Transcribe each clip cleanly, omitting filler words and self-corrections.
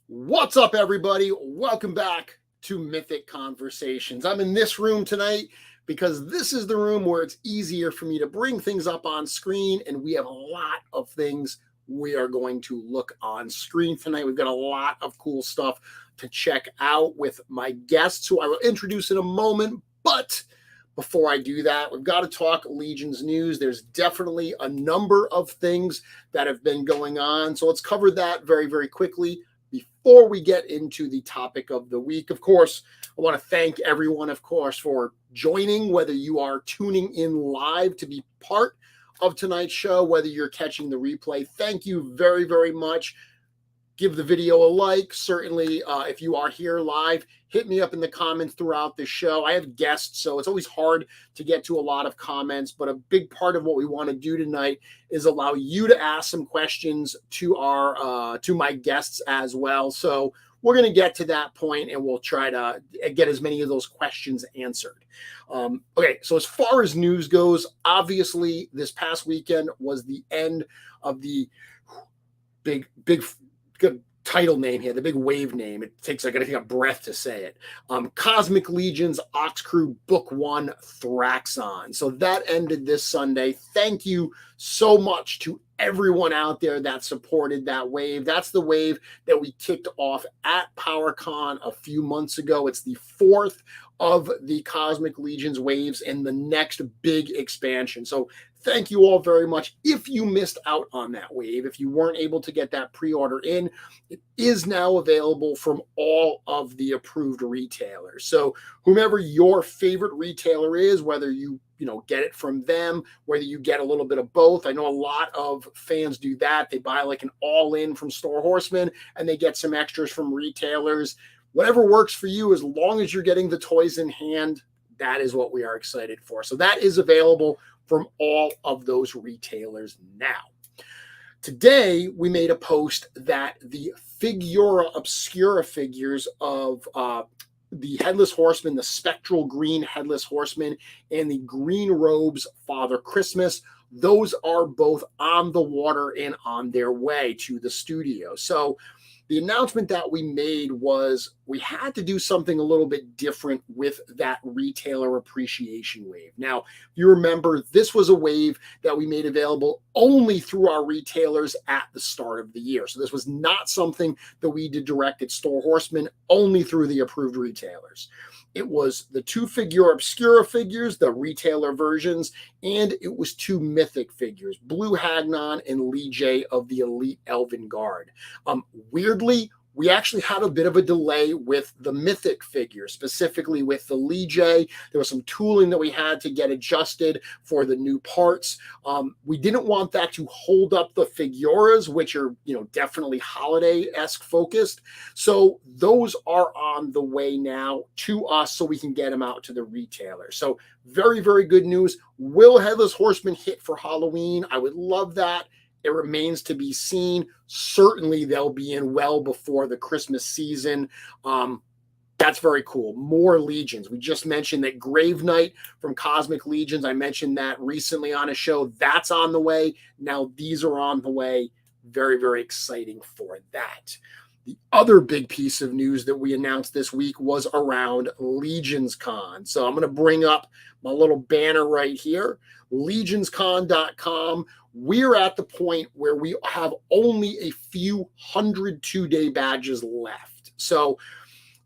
What's up, everybody? Welcome back to Mythic Conversations. I'm in this room tonight because this is the room where it's easier for me to bring things up on screen, and we have a lot of things we are going to look on screen tonight. We've got a lot of cool stuff to check out with my guests, who I will introduce in a moment. But before I do that, we've got to talk Legion's news. There's definitely a number of things that have been going on, so let's cover that very, very quickly before we get into the topic of the week. Of course, I want to thank everyone, of course, for joining, whether you are tuning in live to be part of tonight's show, whether you're catching the replay. Thank you very, very much. Give the video a like. Certainly, if you are here live, hit me up in the comments throughout the show. I have guests, so it's always hard to get to a lot of comments, but a big part of what we want to do tonight is allow you to ask some questions to our to my guests as well. So we're going to get to that point, and we'll try to get as many of those questions answered. Okay, so as far as news goes, obviously this past weekend was the end of the big good title name here, the big wave name. It takes, I gotta take a breath to say it. Cosmic Legion's Ox Crew Book 1 Thraxon. So that ended this Sunday. Thank you so much to everyone out there that supported that wave. That's the wave that we kicked off at PowerCon a few months ago. It's the fourth of the Cosmic Legion's waves and the next big expansion. So thank you all very much. If you missed out on that wave, if you weren't able to get that pre-order in, it is now available from all of the approved retailers. So whomever your favorite retailer is, whether you get it from them, whether you get a little bit of both. I know a lot of fans do that. They buy like an all-in from Four Horsemen and they get some extras from retailers. Whatever works for you, as long as you're getting the toys in hand, that is what we are excited for. So that is available from all of those retailers now. Today, we made a post that the Figura Obscura figures of the Headless Horseman, the Spectral Green Headless Horseman, and the Green Robes Father Christmas, those are both on the water and on their way to the studio. So the announcement that we made was we had to do something a little bit different with that retailer appreciation wave. Now, if you remember, this was a wave that we made available only through our retailers at the start of the year. So this was not something that we did direct at Four Horsemen, only through the approved retailers. It was the two Figura Obscura figures, the retailer versions, and it was two Mythic figures, Blue Hagnon and Lee J of the Elite Elven Guard. Weirdly, we actually had a bit of a delay with the Mythic figure, specifically with the Lee J. There was some tooling that we had to get adjusted for the new parts. We didn't want that to hold up the Figuras, which are, definitely holiday-esque focused. So those are on the way now to us so we can get them out to the retailer. So very, very good news. Will Headless Horseman hit for Halloween? I would love that. It remains to be seen. Certainly, they'll be in well before the Christmas season. That's very cool. More Legions. We just mentioned that Grave Knight from Cosmic Legions. I mentioned that recently on a show. That's on the way. Now these are on the way. Very, very exciting for that. The other big piece of news that we announced this week was around Legions Con. So I'm going to bring up my little banner right here, legionscon.com. We're at the point where we have only a few hundred two-day badges left. So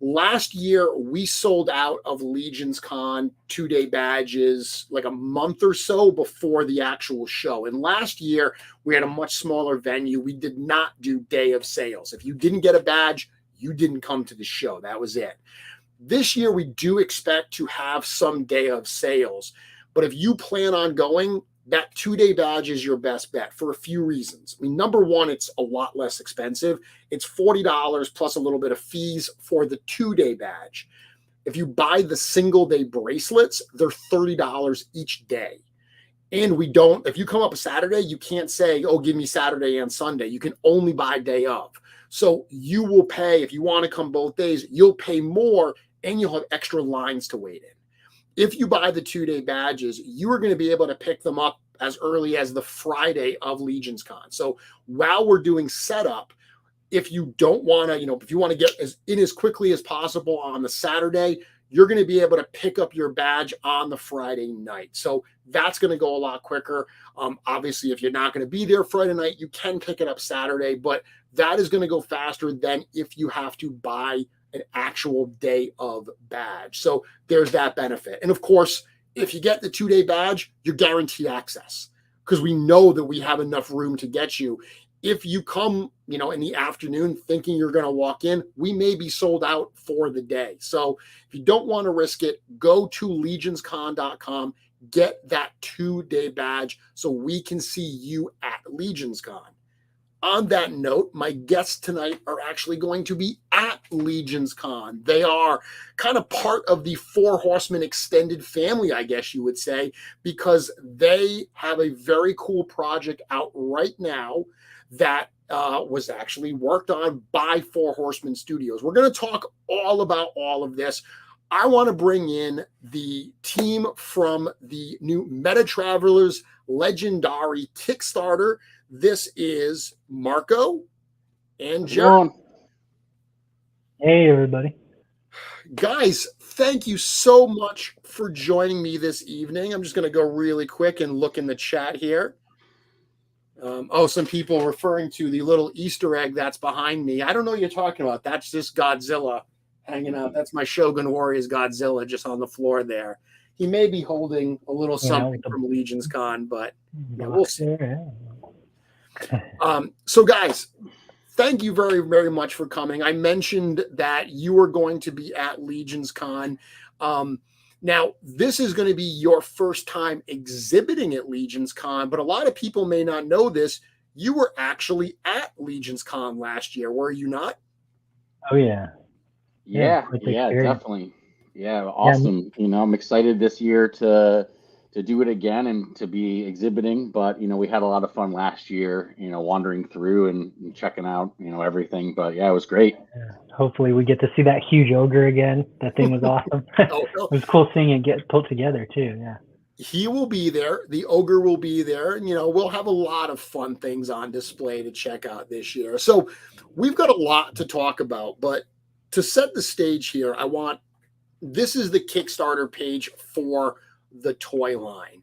last year, we sold out of Legions Con two-day badges like a month or so before the actual show. And last year, we had a much smaller venue. We did not do day of sales. If you didn't get a badge, you didn't come to the show. That was it. This year, we do expect to have some day of sales. But if you plan on going, that 2-day badge is your best bet for a few reasons. I mean, number one, it's a lot less expensive. It's $40 plus a little bit of fees for the 2-day badge. If you buy the single day bracelets, they're $30 each day. And if you come up a Saturday, you can't say, oh, give me Saturday and Sunday. You can only buy day of. So you will pay, if you want to come both days, you'll pay more and you'll have extra lines to wait in. If you buy the 2-day badges, you are going to be able to pick them up as early as the Friday of Legions Con. So while we're doing setup, if you don't want to, if you want to get as quickly as possible on the Saturday, you're going to be able to pick up your badge on the Friday night. So that's going to go a lot quicker. Obviously, if you're not going to be there Friday night, you can pick it up Saturday, but that is going to go faster than if you have to buy an actual day of badge. So there's that benefit. And of course, if you get the 2-day badge, you're guaranteed access because we know that we have enough room to get you. If you come, in the afternoon thinking you're going to walk in, we may be sold out for the day. So if you don't want to risk it, go to legionscon.com, get that 2-day badge so we can see you at LegionsCon. On that note, my guests tonight are actually going to be at LegionsCon. They are kind of part of the Four Horsemen extended family, I guess you would say, because they have a very cool project out right now that was actually worked on by Four Horsemen Studios. We're going to talk all about all of this. I want to bring in the team from the new MetaTravelers Legendari Kickstarter. This is Marco and Jerry. Hey, everybody. Guys, thank you so much for joining me this evening. I'm just going to go really quick and look in the chat here. Some people referring to the little Easter egg that's behind me. I don't know what you're talking about. That's just Godzilla hanging out. That's my Shogun Warriors Godzilla just on the floor there. He may be holding a little something from Legions Con, but we'll see. So guys, thank you very, very much for coming. I mentioned that you were going to be at Legions Con. Now, this is going to be your first time exhibiting at Legions Con, but a lot of people may not know this. You were actually at Legions Con last year, were you not? Oh, yeah. Yeah, definitely. Yeah, awesome. I'm excited this year to do it again and to be exhibiting, but we had a lot of fun last year, wandering through and checking out, everything. But yeah, it was great. Yeah. Hopefully we get to see that huge ogre again. That thing was awesome. It was cool seeing it get pulled together too. Yeah. He will be there. The ogre will be there. And, we'll have a lot of fun things on display to check out this year. So we've got a lot to talk about, but to set the stage here, this is the Kickstarter page for the toy line.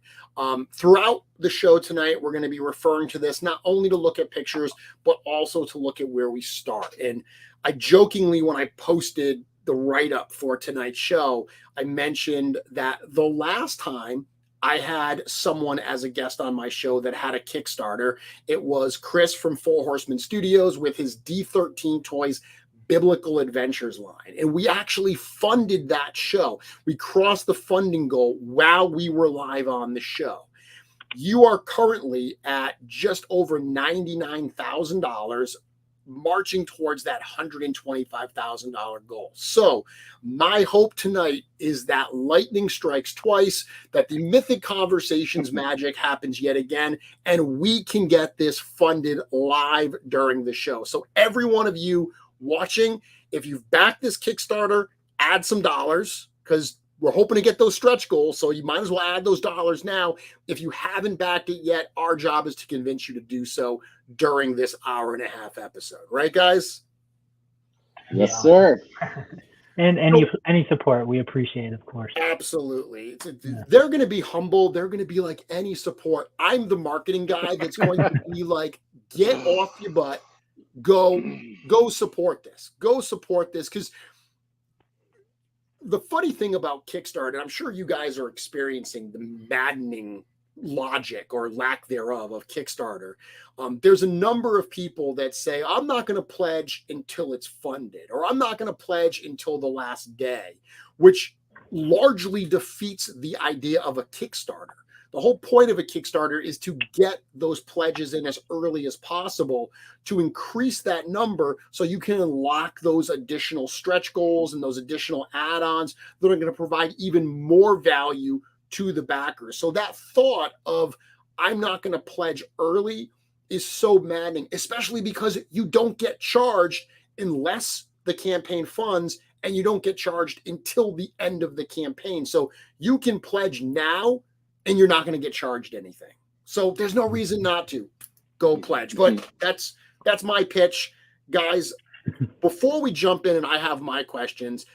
Throughout the show tonight, we're going to be referring to this not only to look at pictures, but also to look at where we start. And I jokingly, when I posted the write-up for tonight's show, I mentioned that the last time I had someone as a guest on my show that had a Kickstarter, it was Chris from Four Horsemen Studios with his D13 Toys Biblical Adventures line. And we actually funded that show. We crossed the funding goal while we were live on the show. You are currently at just over $99,000, marching towards that $125,000 goal. So my hope tonight is that lightning strikes twice, that the Mythic Conversations magic happens yet again, and we can get this funded live during the show. So every one of you watching, if you've backed this Kickstarter, add some dollars because we're hoping to get those stretch goals. So you might as well add those dollars now. If you haven't backed it yet, our job is to convince you to do so during this hour-and-a-half episode. Right, guys? Yes, sir. And any support we appreciate, of course. Absolutely. They're going to be humble. They're going to be like, any support. I'm the marketing guy that's going to be like, get off your butt. Go support this. Go support this. Because the funny thing about Kickstarter, I'm sure you guys are experiencing the maddening logic or lack thereof of Kickstarter. There's a number of people that say, I'm not going to pledge until it's funded, or I'm not going to pledge until the last day, which largely defeats the idea of a Kickstarter. The whole point of a Kickstarter is to get those pledges in as early as possible to increase that number so you can unlock those additional stretch goals and those additional add-ons that are going to provide even more value to the backers. So that thought of I'm not going to pledge early is so maddening, especially because you don't get charged unless the campaign funds, and you don't get charged until the end of the campaign. So you can pledge now and you're not going to get charged anything. So there's no reason not to go pledge. But that's my pitch. Guys, before we jump in and I have my questions,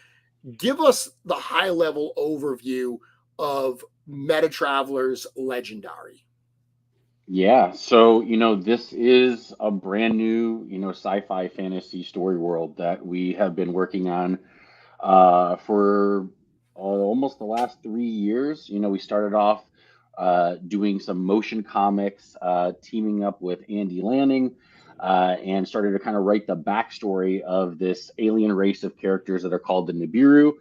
give us the high-level overview of MetaTravelers Legendari. Yeah, so this is a brand new sci-fi fantasy story world that we have been working on for almost the last 3 years. We started off doing some motion comics, teaming up with Andy Lanning, and started to kind of write the backstory of this alien race of characters that are called the Nibiru.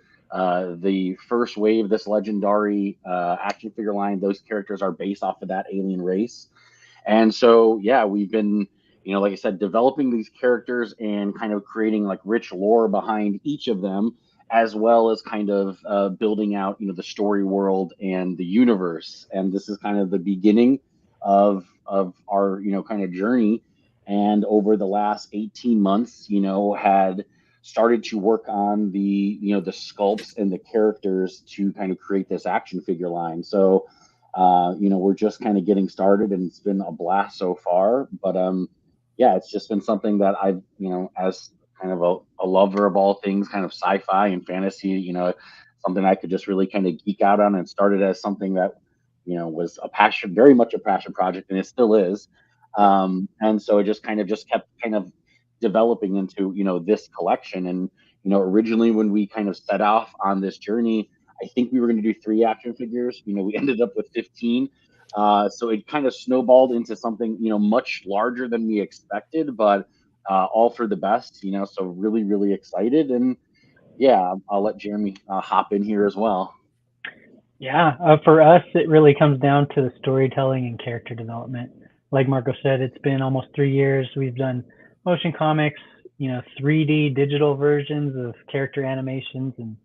The first wave, this Legendari action figure line, those characters are based off of that alien race. And so, yeah, we've been, like I said, developing these characters and kind of creating like rich lore behind each of them, as well as kind of building out, the story world and the universe. And this is kind of the beginning of our, kind of journey. And over the last 18 months, had started to work on the sculpts and the characters to kind of create this action figure line. So, we're just kind of getting started, and it's been a blast so far. But yeah, it's just been something that I've, as kind of a lover of all things kind of sci-fi and fantasy, something I could just really kind of geek out on, and started as something that, was a passion, very much a passion project, and it still is. And so it just kept kind of developing into, this collection. And, originally when we kind of set off on this journey, I think we were going to do 3 action figures. We ended up with 15. So it kind of snowballed into something, much larger than we expected, but all for the best, so really, really excited. And yeah, I'll let Jeremy hop in here as well. Yeah, for us, it really comes down to the storytelling and character development. Like Marco said, it's been almost 3 years. We've done motion comics, 3D digital versions of character animations, and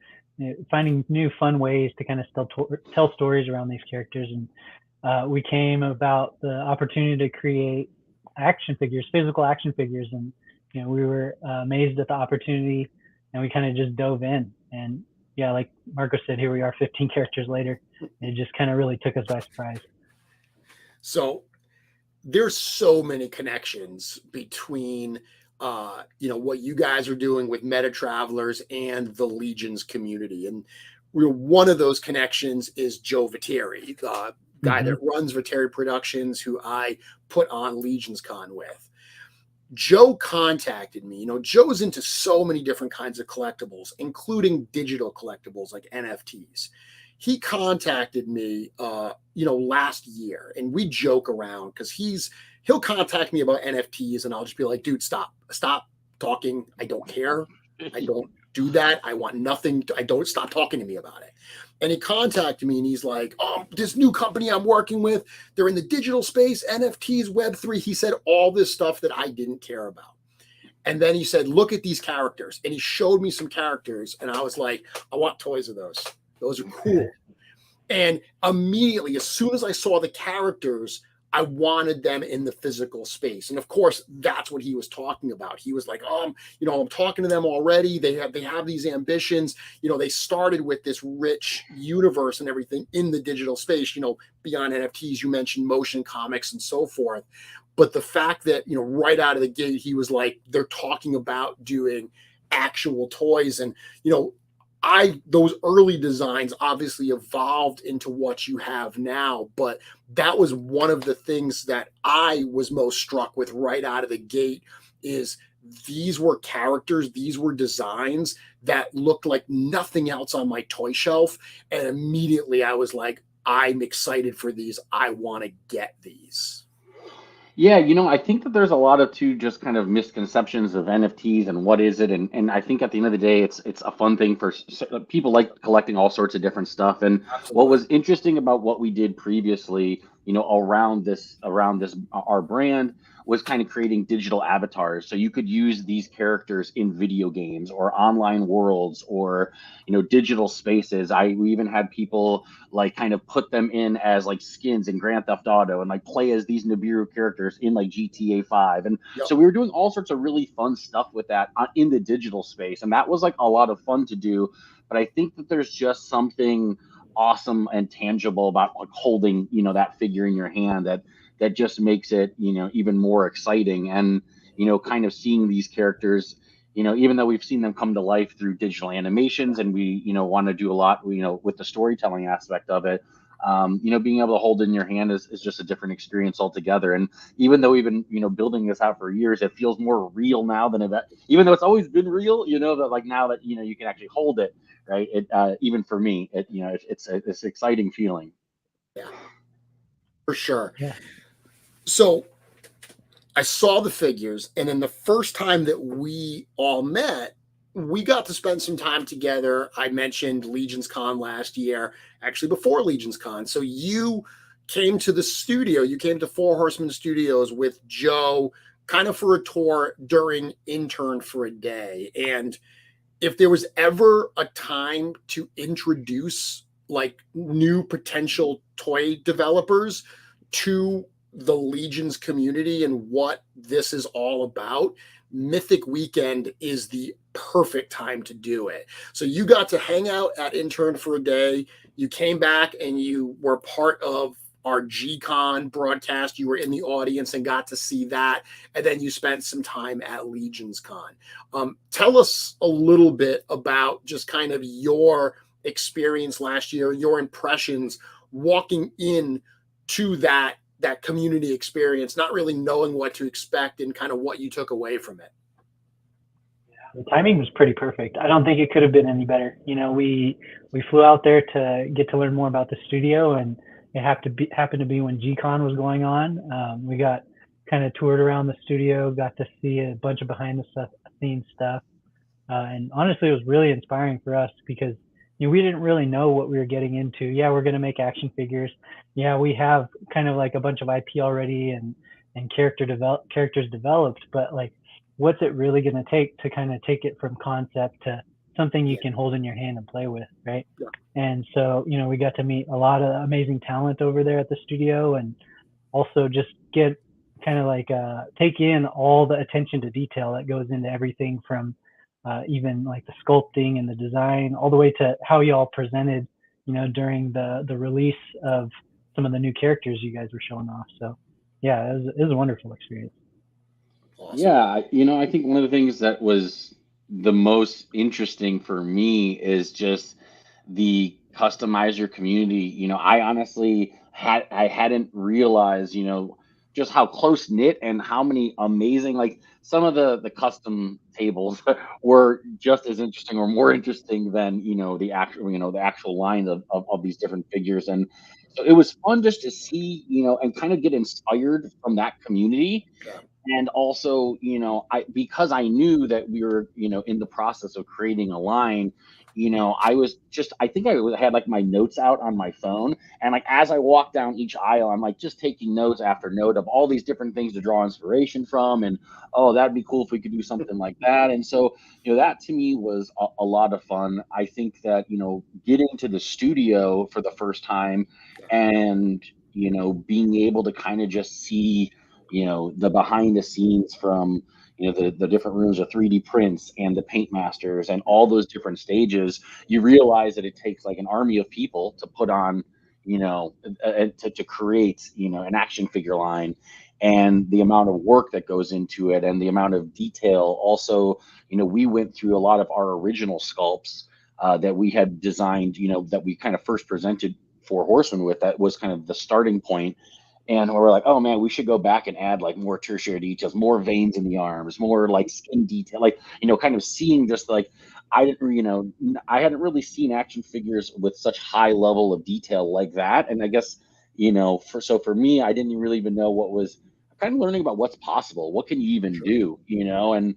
finding new fun ways to kind of still tell stories around these characters. And we came about the opportunity to create action figures, physical action figures. And, we were amazed at the opportunity, and we kind of just dove in. And yeah, like Marco said, here we are 15 characters later. It just kind of really took us by surprise. So there's so many connections between what you guys are doing with MetaTravelers and the Legions community. And one of those connections is Joe Viteri, the guy that runs Viteri Productions, who I put on Legions Con with. Joe contacted me. Joe's into so many different kinds of collectibles, including digital collectibles like NFTs. He contacted me, last year, and we joke around because he'll contact me about NFTs, and I'll just be like, dude, stop talking. I don't care. I don't do that. I want nothing. Stop talking to me about it. And he contacted me, and he's like, this new company I'm working with, they're in the digital space, NFTs, Web3. He said all this stuff that I didn't care about. And then he said, look at these characters. And he showed me some characters, and I was like, I want toys of those. Those are cool. And immediately, as soon as I saw the characters, I wanted them in the physical space. And of course, that's what he was talking about. He was like, I'm talking to them already. They have these ambitions. They started with this rich universe and everything in the digital space, beyond NFTs. You mentioned motion comics and so forth. But the fact that, right out of the gate, he was like, they're talking about doing actual toys. And, those early designs obviously evolved into what you have now, but that was one of the things that I was most struck with right out of the gate is these were characters, these were designs that looked like nothing else on my toy shelf. And immediately I was like, I'm excited for these. I want to get these. Yeah, I think that there's a lot of too just kind of misconceptions of NFTs and what is it, and I think at the end of the day, it's a fun thing for people like collecting all sorts of different stuff. And what Absolutely. was interesting about what we did previously, around this our brand was kind of creating digital avatars, so you could use these characters in video games or online worlds or digital spaces. We even had people like kind of put them in as like skins in Grand Theft Auto and like play as these Nibiru characters in like GTA 5. And Yep. so we were doing all sorts of really fun stuff with that in the digital space. And that was like a lot of fun to do. But I think that there's just something awesome and tangible about like holding, that figure in your hand that just makes it, even more exciting. And, kind of seeing these characters, even though we've seen them come to life through digital animations, and we, want to do a lot, with the storytelling aspect of it, being able to hold it in your hand is just a different experience altogether. And even though building this out for years, it feels more real now than even though it's always been real, that like now that, you can actually hold it, right? Even for me, it's an exciting feeling. Yeah, for sure. Yeah. So I saw the figures, and then the first time that we all met, we got to spend some time together. I mentioned Legions Con last year, actually before Legions Con. So you came to the studio, you came to Four Horsemen Studios with Joe, kind of for a tour during Intern for a Day. And if there was ever a time to introduce like new potential toy developers to the Legions community and what this is all about, Mythic Weekend is the perfect time to do it. So you got to hang out at Intern for a Day. You came back and you were part of our G-Con broadcast. You were in the audience and got to see that. And then you spent some time at Legions Con. Tell us a little bit about just kind of your experience last year, your impressions walking in to that community experience, not really knowing what to expect and kind of what you took away from it. The timing was pretty perfect. I don't think it could have been any better. We flew out there to get to learn more about the studio, and it happened to be when G-Con was going on. We got kind of toured around the studio, got to see a bunch of behind the scenes stuff. And honestly, it was really inspiring for us because we didn't really know what we were getting into. Yeah, we're going to make action figures. Yeah, we have kind of like a bunch of IP already and characters developed, but like, what's it really going to take to kind of take it from concept to something you can hold in your hand and play with, right? Yeah. And so, we got to meet a lot of amazing talent over there at the studio, and also just get kind of like take in all the attention to detail that goes into everything from even like the sculpting and the design, all the way to how y'all presented, during the release of some of the new characters you guys were showing off. So yeah, it was a wonderful experience. Awesome. Yeah, I think one of the things that was the most interesting for me is just the customizer community. I honestly I hadn't realized, just how close knit and how many amazing, like some of the custom tables were just as interesting or more interesting than, the actual line of these different figures. And so it was fun just to see, and kind of get inspired from that community. Yeah. And also, because I knew that we were, in the process of creating a line, I think I had like my notes out on my phone. And like, as I walked down each aisle, I'm like just taking notes after note of all these different things to draw inspiration from. And, oh, that'd be cool if we could do something like that. And so, that to me was a lot of fun. I think that, getting to the studio for the first time and, being able to kind of just see, the behind the scenes from, the different rooms of 3D prints and the paint masters and all those different stages, you realize that it takes like an army of people to put on, to create, an action figure line, and the amount of work that goes into it and the amount of detail. Also, we went through a lot of our original sculpts that we had designed, that we kind of first presented Four Horsemen with. That was kind of the starting point. And we're like, oh man, we should go back and add like more tertiary details, more veins in the arms, more like skin detail, like, kind of seeing just like, I hadn't really seen action figures with such high level of detail like that. And I guess, for me, I didn't really even know what was kind of learning about what's possible. What can you even do, And,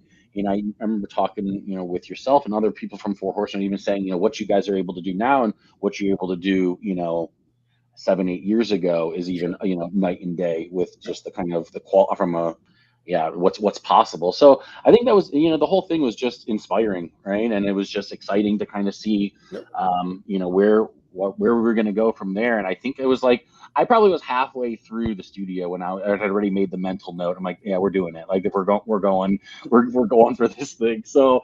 I remember talking, with yourself and other people from Four Horsemen, even saying, what you guys are able to do now and what you're able to do, 7-8 years ago is even, night and day with just the kind of the qual from a, what's possible. So I think that was, the whole thing was just inspiring, right? And it was just exciting to kind of see, where we were going to go from there. And I think it was like, I probably was halfway through the studio when I had already made the mental note. I'm like, yeah, we're doing it. Like if we're going for this thing. So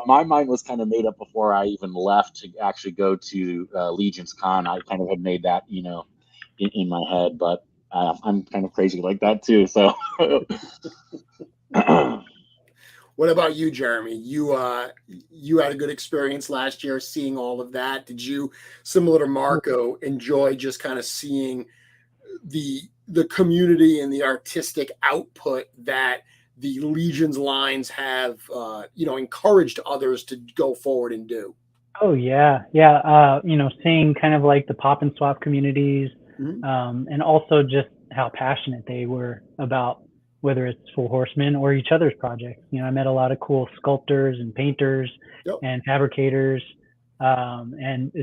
my mind was kind of made up before I even left to actually go to Legion's Con. I kind of had made that, in my head, but I'm kind of crazy like that too. So. What about you, Jeremy? You had a good experience last year seeing all of that. Did you, similar to Marco, enjoy just kind of seeing the community and the artistic output that the Legion's lines have encouraged others to go forward and do? Oh yeah. Seeing kind of like the pop and swap communities, and also just how passionate they were about whether it's Four Horsemen or each other's projects. I met a lot of cool sculptors and painters and fabricators. And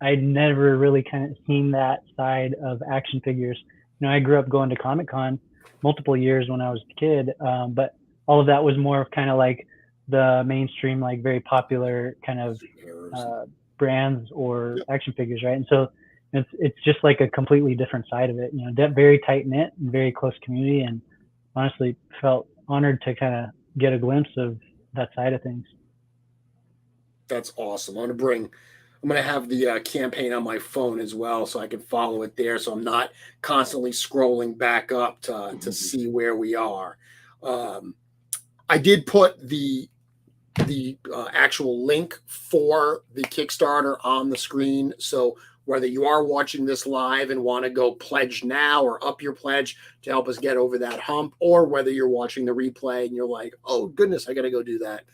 I'd never really kind of seen that side of action figures. I grew up going to Comic-Con multiple years when I was a kid, but all of that was more of kind of like the mainstream, like very popular kind of brands or action figures, right? And so it's just like a completely different side of it. Very tight knit and very close community, and honestly felt honored to kind of get a glimpse of that side of things. That's awesome. I'm going to have the campaign on my phone as well, so I can follow it there. So I'm not constantly scrolling back up to see where we are. I did put the actual link for the Kickstarter on the screen. So whether you are watching this live and want to go pledge now or up your pledge to help us get over that hump, or whether you're watching the replay and you're like, oh goodness, I got to go do that,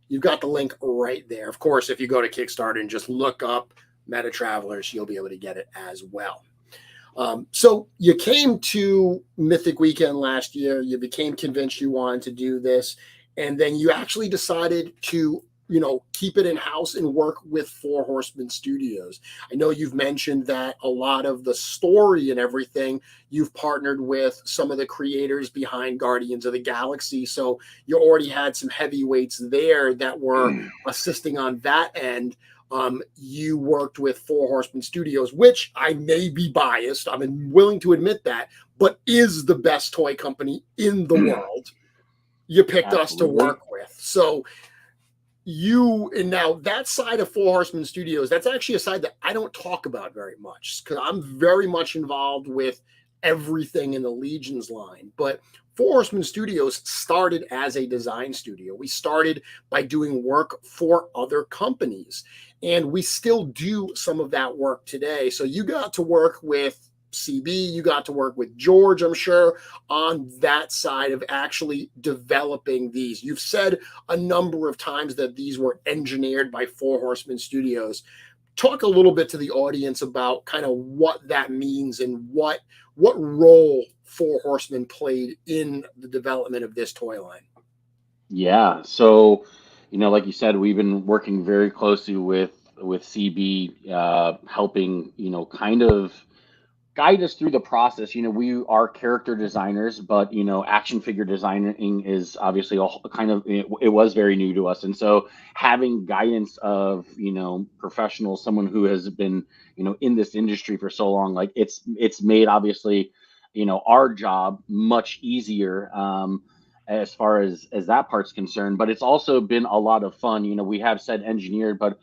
you've got the link right there. Of course, if you go to Kickstarter and just look up MetaTravelers, you'll be able to get it as well. So you came to Mythic Weekend last year. You became convinced you wanted to do this. And then you actually decided to, keep it in-house and work with Four Horsemen Studios. I know you've mentioned that a lot of the story and everything, you've partnered with some of the creators behind Guardians of the Galaxy. So you already had some heavyweights there that were assisting on that end. You worked with Four Horsemen Studios, which I may be biased, I'm willing to admit that, but is the best toy company in the world. You picked us to work with. So and now that side of Four Horsemen Studios, that's actually a side that I don't talk about very much because I'm very much involved with everything in the Legion's line. But Four Horsemen Studios started as a design studio. We started by doing work for other companies, and we still do some of that work today. So you got to work with CB, you got to work with George, I'm sure, on that side of actually developing these. You've said a number of times that these were engineered by Four Horsemen Studios. Talk a little bit to the audience about kind of what that means and what role Four Horsemen played in the development of this toy line. Yeah, so like you said, we've been working very closely with CB, helping kind of guide us through the process. We are character designers, but action figure designing is obviously it was very new to us, and so having guidance of professionals, someone who has been in this industry for so long, like it's made obviously our job much easier as far as that part's concerned. But it's also been a lot of fun. We have said engineered, but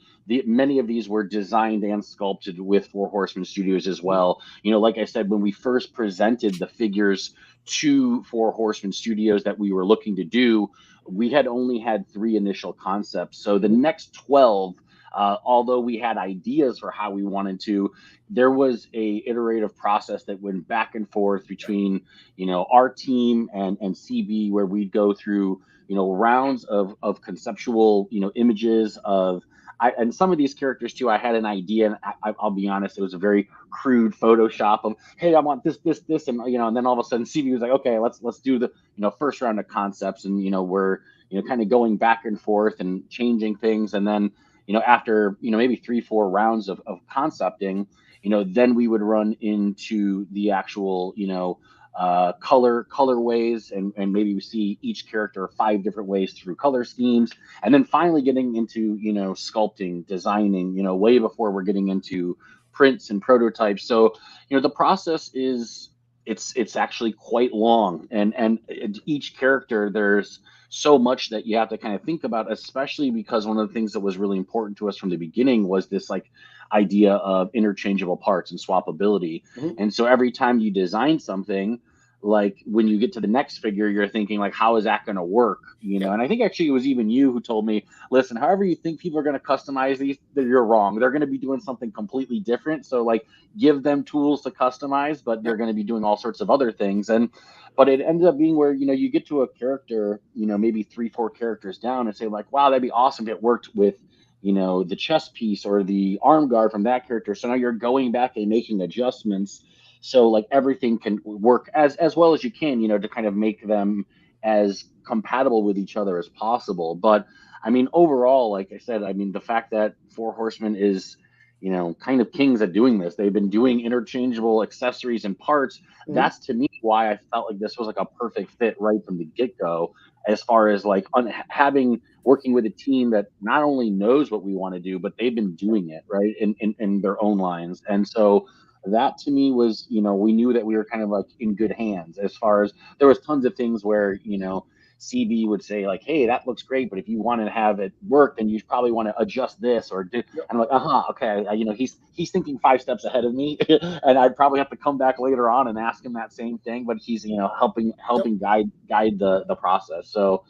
many of these were designed and sculpted with Four Horsemen Studios as well. Like I said, when we first presented the figures to Four Horsemen Studios that we were looking to do, we had only had 3 initial concepts. So the next 12, although we had ideas for how we wanted to, there was a iterative process that went back and forth between our team and CB, where we'd go through rounds of conceptual images, of and some of these characters too, I had an idea, and I'll be honest, it was a very crude Photoshop of, hey, I want this, and and then all of a sudden CB was like, okay, let's do the first round of concepts, and we're kind of going back and forth and changing things, and then after maybe 3-4 rounds of concepting, then we would run into the actual colorways, and maybe we see each character 5 different ways through color schemes, and then finally getting into sculpting, designing, way before we're getting into prints and prototypes. So the process is it's actually quite long, and each character, there's so much that you have to kind of think about, especially because one of the things that was really important to us from the beginning was this like idea of interchangeable parts and swappability. Mm-hmm. And so every time you design something, like when you get to the next figure, you're thinking like, how is that going to work? And I think actually it was even you who told me, listen, however you think people are going to customize these, you're wrong. They're going to be doing something completely different. So like, give them tools to customize, but they're going to be doing all sorts of other things. But it ended up being where, you get to a character, maybe 3-4 characters down, and say like, wow, that'd be awesome if it worked with, the chest piece or the arm guard from that character. So now you're going back and making adjustments, so like everything can work as well as you can, to kind of make them as compatible with each other as possible. But I mean, overall, like I said, I mean, the fact that Four Horsemen is, kind of kings at doing this. They've been doing interchangeable accessories and parts. Mm-hmm. That's to me why I felt like this was like a perfect fit right from the get-go, as far as like working with a team that not only knows what we want to do, but they've been doing it right in their own lines. And so that to me was, we knew that we were kind of like in good hands, as far as there was tons of things where, CB would say like, hey, that looks great, but if you want to have it work, then you probably want to adjust this or do. And I'm like, okay, he's thinking 5 steps ahead of me, and I'd probably have to come back later on and ask him that same thing, but he's helping guide the process. So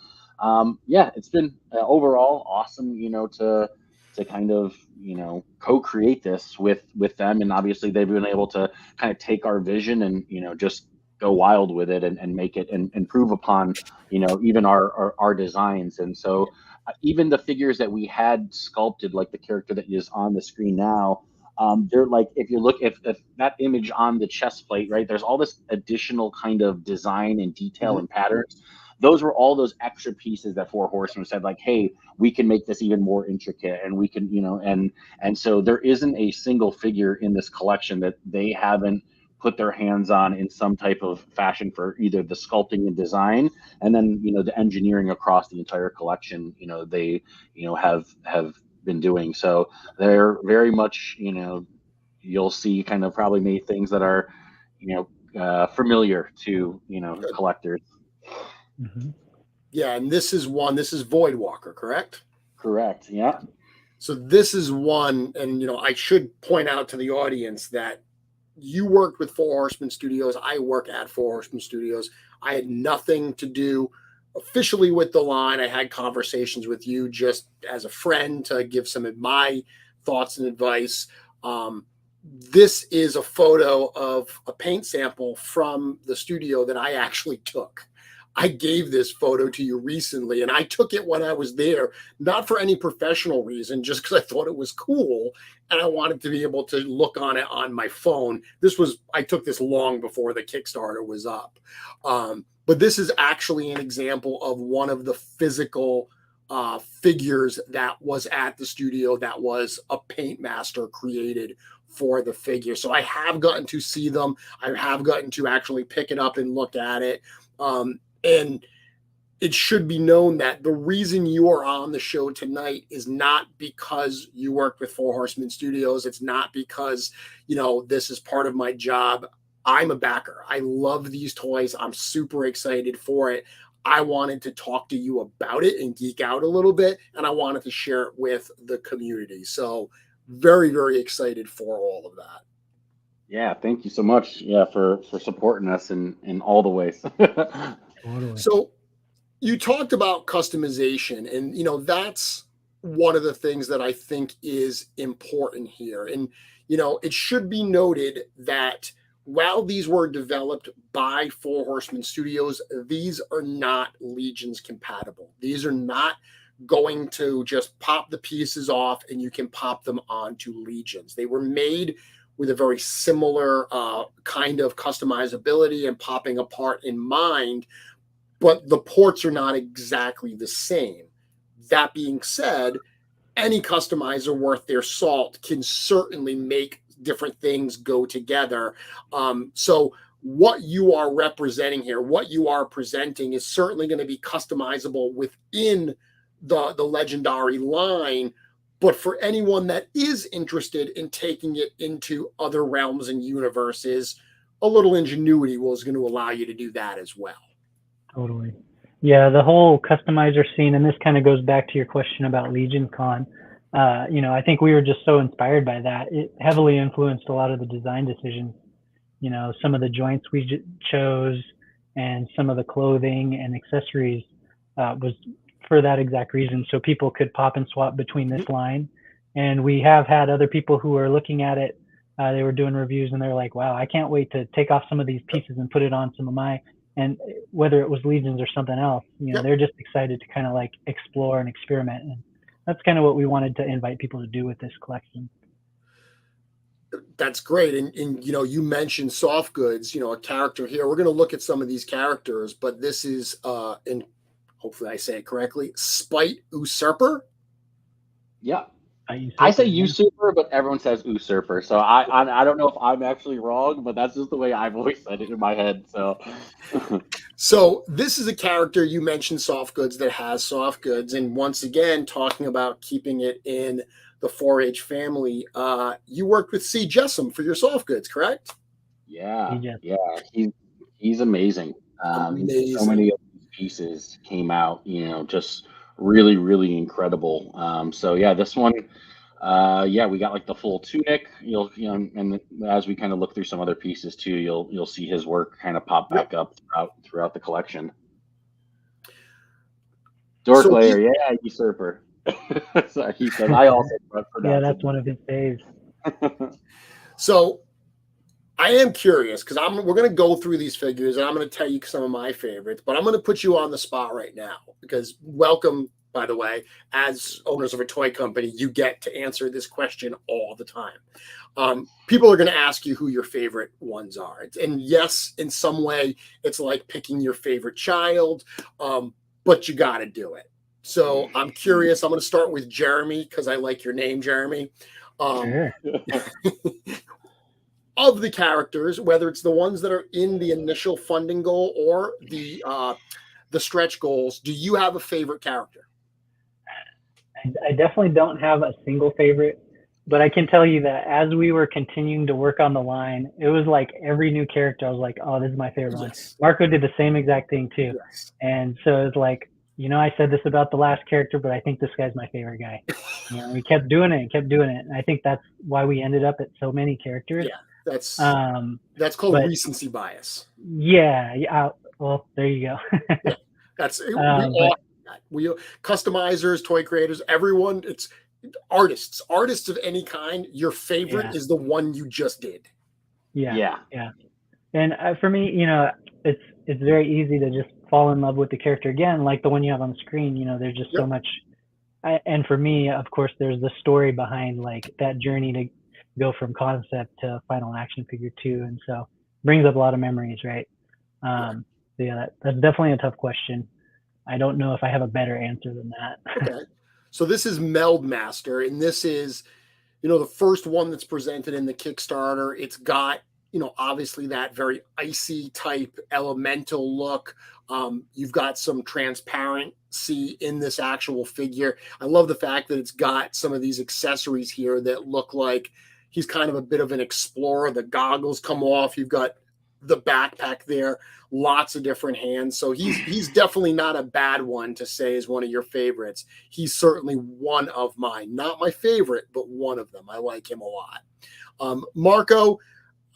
it's been overall awesome, to kind of co-create this with them, and obviously they've been able to kind of take our vision and just go wild with it and make it and improve upon even our designs. And so even the figures that we had sculpted, like the character that is on the screen now, they're like, if you look, if that image on the chest plate, right, there's all this additional kind of design and detail mm-hmm. and patterns. Those were all those extra pieces that Four Horsemen said like, hey, we can make this even more intricate, and we can, and so there isn't a single figure in this collection that they haven't put their hands on in some type of fashion for either the sculpting and design, and then the engineering across the entire collection. They have been doing. So they're very much you'll see kind of probably made things that are familiar to collectors. Mm-hmm. Yeah, and this is Voidwalker, correct? Correct. Yeah. So this is one, and I should point out to the audience that you worked with Four Horsemen Studios. I work at Four Horsemen Studios. I had nothing to do officially with the line. I had conversations with you just as a friend to give some of my thoughts and advice. This is a photo of a paint sample from the studio that I actually took. I gave this photo to you recently, and I took it when I was there, not for any professional reason, just because I thought it was cool, and I wanted to be able to look on it on my phone. I took this long before the Kickstarter was up. But this is actually an example of one of the physical figures that was at the studio that was a paint master created for the figure. So I have gotten to see them. I have gotten to actually pick it up and look at it. And it should be known that the reason you are on the show tonight is not because you worked with Four Horsemen Studios. It's not because, this is part of my job. I'm a backer. I love these toys. I'm super excited for it. I wanted to talk to you about it and geek out a little bit, and I wanted to share it with the community. So very, very excited for all of that. Yeah, thank you so much. Yeah, for supporting us in all the ways. Totally. So you talked about customization, and that's one of the things that I think is important here. And it should be noted that while these were developed by Four Horsemen Studios, these are not Legions compatible. These are not going to just pop the pieces off and you can pop them onto legions. They were made with a very similar kind of customizability and popping apart in mind, but the ports are not exactly the same. That being said, any customizer worth their salt can certainly make different things go together. So what you are representing here, what you are presenting, is certainly going to be customizable within the Legendari line. But for anyone that is interested in taking it into other realms and universes, a little ingenuity is going to allow you to do that as well. Totally. Yeah, the whole customizer scene, and this kind of goes back to your question about Legion Con. I think we were just so inspired by that. It heavily influenced a lot of the design decisions. Some of the joints we chose and some of the clothing and accessories was for that exact reason. So people could pop and swap between this line. And we have had other people who are looking at it. They were doing reviews and they're like, wow, I can't wait to take off some of these pieces and put it on some of my, and whether it was Legions or something else, they're just excited to kind of like explore and experiment. And that's kind of what we wanted to invite people to do with this collection. That's great. And you mentioned soft goods, a character here. We're going to look at some of these characters, but this is, and hopefully I say it correctly, Spite Usurper. Yeah. I say usurper, but everyone says usurper. So I don't know if I'm actually wrong, but that's just the way I've always said it in my head. So So this is a character, you mentioned soft goods, that has soft goods. And once again, talking about keeping it in the 4-H family, you worked with C. Jessam for your soft goods, correct? Yeah. He's amazing. Amazing. So many of these pieces came out, just really, really incredible. So yeah, this one, we got like the full tunic. And as we kind of look through some other pieces too, you'll see his work kind of pop back up throughout the collection. Dork Layer, usurper. So he said, I also that's one of his faves. So I am curious because we're going to go through these figures and I'm going to tell you some of my favorites, but I'm going to put you on the spot right now because welcome, by the way, as owners of a toy company, you get to answer this question all the time. People are going to ask you who your favorite ones are. And yes, in some way, it's like picking your favorite child, but you got to do it. So I'm curious. I'm going to start with Jeremy because I like your name, Jeremy. Sure. Of the characters, whether it's the ones that are in the initial funding goal or the stretch goals, do you have a favorite character? I definitely don't have a single favorite, but I can tell you that as we were continuing to work on the line, it was like every new character, I was like, oh, this is my favorite one. Marco did the same exact thing too. Yes. And so it's like, I said this about the last character, but I think this guy's my favorite guy. We kept doing it and kept doing it. And I think that's why we ended up at so many characters. Yeah. That's called recency bias. Yeah. Well, there you go. Yeah, that's we customizers, toy creators, everyone. It's artists of any kind. Your favorite is the one you just did. Yeah. And for me, it's very easy to just fall in love with the character again, like the one you have on the screen. There's just so much. And for me, of course, there's the story behind like that journey to go from concept to final action figure too, and so brings up a lot of memories, right? That's definitely a tough question. I don't know if I have a better answer than that. Okay, so this is Meld Master, and this is, the first one that's presented in the Kickstarter. It's got, obviously that very icy type elemental look. You've got some transparency in this actual figure. I love the fact that it's got some of these accessories here that look like he's kind of a bit of an explorer. The goggles come off. You've got the backpack there, lots of different hands. So he's definitely not a bad one to say is one of your favorites. He's certainly one of mine. Not my favorite, but one of them. I like him a lot. Marco,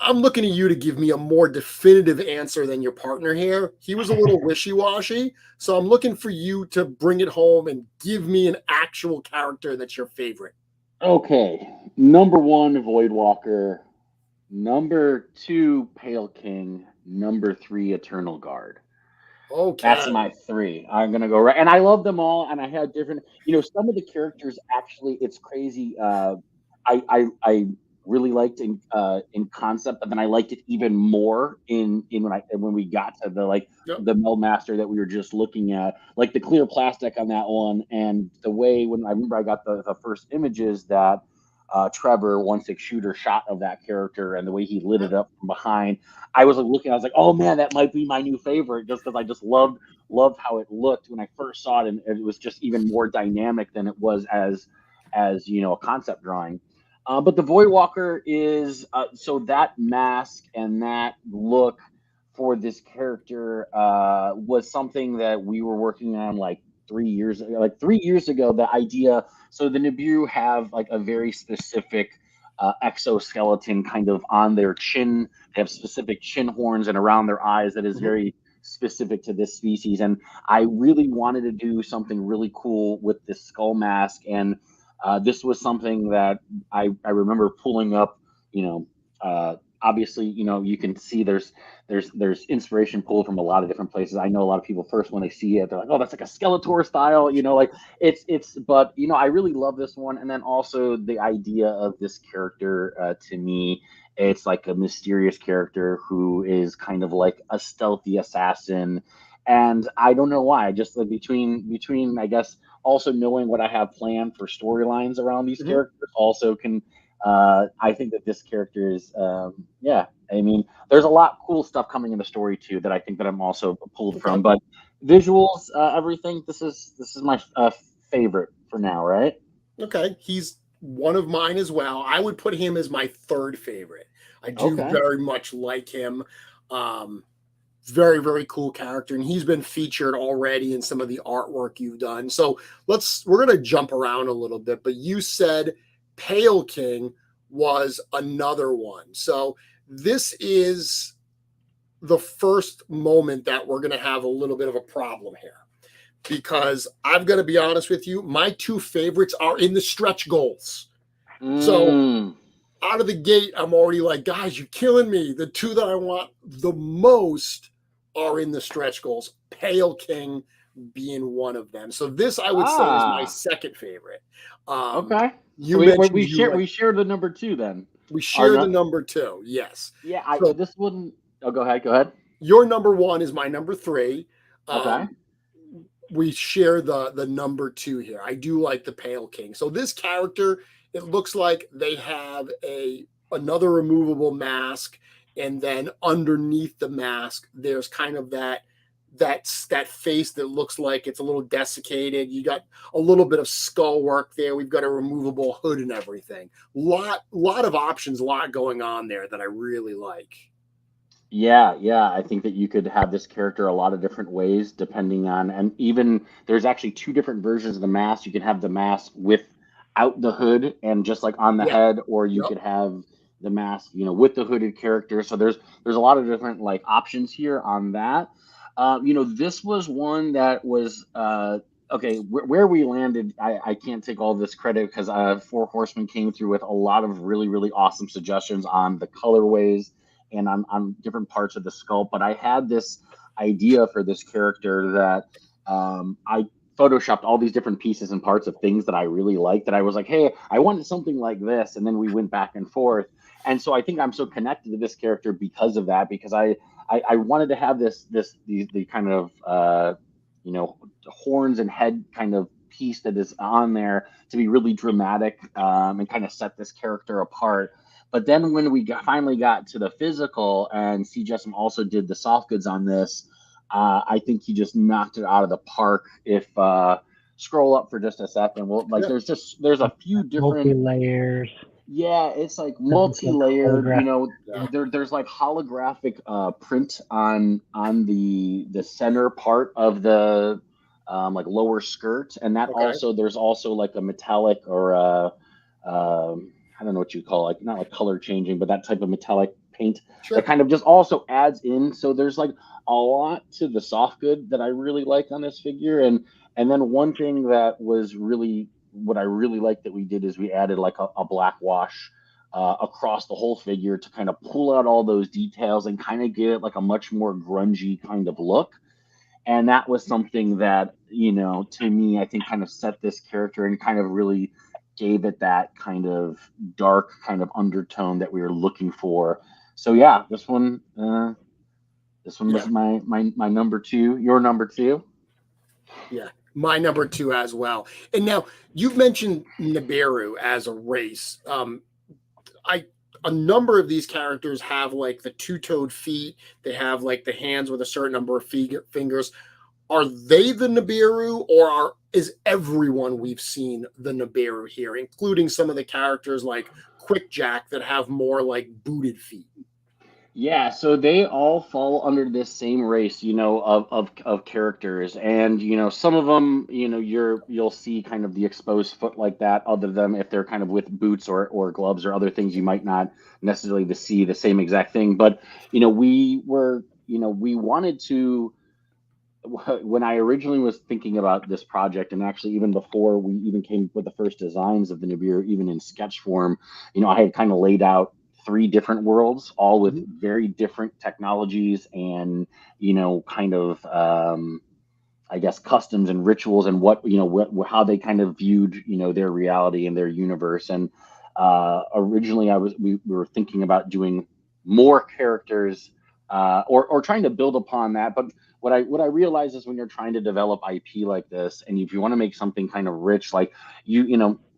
I'm looking at you to give me a more definitive answer than your partner here. He was a little wishy-washy, so I'm looking for you to bring it home and give me an actual character that's your favorite. Okay. Number 1, Voidwalker. Number 2, Pale King. Number 3, Eternal Guard. Okay. That's my 3. I'm gonna go right, and I love them all, and I had different. Some of the characters actually, it's crazy. I really liked in concept, but then I liked it even more in when we got to Yep. the Meld Master that we were just looking at, like the clear plastic on that one, and the way when I remember I got the first images that Trevor 1/6 shooter shot of that character, and the way he lit it up from behind. I was looking, I was like, oh man, that might be my new favorite, just because I just loved how it looked when I first saw it, and it was just even more dynamic than it was as a concept drawing. But the Voidwalker is so that mask and that look for this character was something that we were working on like 3 years ago. Like 3 years ago, the idea. So the Nibiru have like a very specific exoskeleton kind of on their chin. They have specific chin horns and around their eyes that is very specific to this species. And I really wanted to do something really cool with this skull mask. And this was something that I remember pulling up, obviously, you can see there's inspiration pulled from a lot of different places. I know a lot of people first when they see it, they're like, oh, that's like a Skeletor style, like but I really love this one. And then also the idea of this character, to me, it's like a mysterious character who is kind of like a stealthy assassin. And I don't know why, just like between I guess also knowing what I have planned for storylines around these characters also can I think that this character is I mean there's a lot of cool stuff coming in the story too that I think that I'm also pulled from, but visuals, everything, this is my favorite for now, right? Okay, he's one of mine as well. I would put him as my 3rd favorite. I do very much like him. Very, very cool character, and he's been featured already in some of the artwork you've done. So we're going to jump around a little bit, but you said Pale King was another one. So this is the first moment that we're going to have a little bit of a problem here, because I'm going to be honest with you, my 2 favorites are in the stretch goals. So out of the gate, I'm already like, guys, you're killing me. The 2 that I want the most are in the stretch goals, Pale King being one of them. So this I would say is my 2nd favorite. Okay. You so mentioned we share the number 2 then. We share the number 2, yes. Yeah, so this one. Oh, go ahead. Your number 1 is my number 3. Okay. We share the number 2 here. I do like the Pale King. So this character, it looks like they have another removable mask, and then underneath the mask, there's kind of that face that looks like it's a little desiccated. You got a little bit of skull work there. We've got a removable hood and everything. Lot of options, a lot going on there that I really like. Yeah, I think that you could have this character a lot of different ways depending on, and even there's actually 2 different versions of the mask. You can have the mask without the hood and just like on the head, or you could have the mask, with the hooded character. So there's a lot of different like options here on that. This was one that was okay. Where we landed, I can't take all this credit because Four Horsemen came through with a lot of really, really awesome suggestions on the colorways and on different parts of the sculpt. But I had this idea for this character that I photoshopped all these different pieces and parts of things that I really liked, that I was like, hey, I wanted something like this. And then we went back and forth. And so I think I'm so connected to this character because of that, because I wanted to have the kind of, horns and head kind of piece that is on there to be really dramatic and kind of set this character apart. But then when we finally got to the physical, and C. Jessom also did the soft goods on this, I think he just knocked it out of the park. If scroll up for just a second, there's a few different multi-layers. Yeah, it's like multi-layered. There's like holographic print on the center part of the like lower skirt, and that also there's also like a metallic or I don't know what you call it, like not like color changing, but that type of metallic paint that kind of just also adds in. So there's like a lot to the soft good that I really like on this figure. And then one thing that was really what I really liked that we did is we added like a black wash across the whole figure to kind of pull out all those details and kind of give it like a much more grungy kind of look. And that was something that, to me, I think kind of set this character and kind of really gave it that kind of dark kind of undertone that we were looking for. So yeah, this one was my number 2. Your number 2? Yeah, my number 2 as well. And now you've mentioned Nibiru as a race. A number of these characters have like the two-toed feet. They have like the hands with a certain number of fingers. Are they the Nibiru, or is everyone we've seen the Nibiru here, including some of the characters like Quickjack that have more like booted feet? Yeah, so they all fall under this same race, of characters, and some of them, you'll see kind of the exposed foot like that. Other than if they're kind of with boots or gloves or other things, you might not necessarily see the same exact thing. But we wanted to. When I originally was thinking about this project, and actually even before we even came with the first designs of the Nibiru, even in sketch form, I had kind of laid out 3 different worlds, all with very different technologies and, kind of, I guess, customs and rituals and how they kind of viewed, their reality and their universe. And originally we were thinking about doing more characters or trying to build upon that. But what I realize is when you're trying to develop IP like this, and if you want to make something kind of rich, like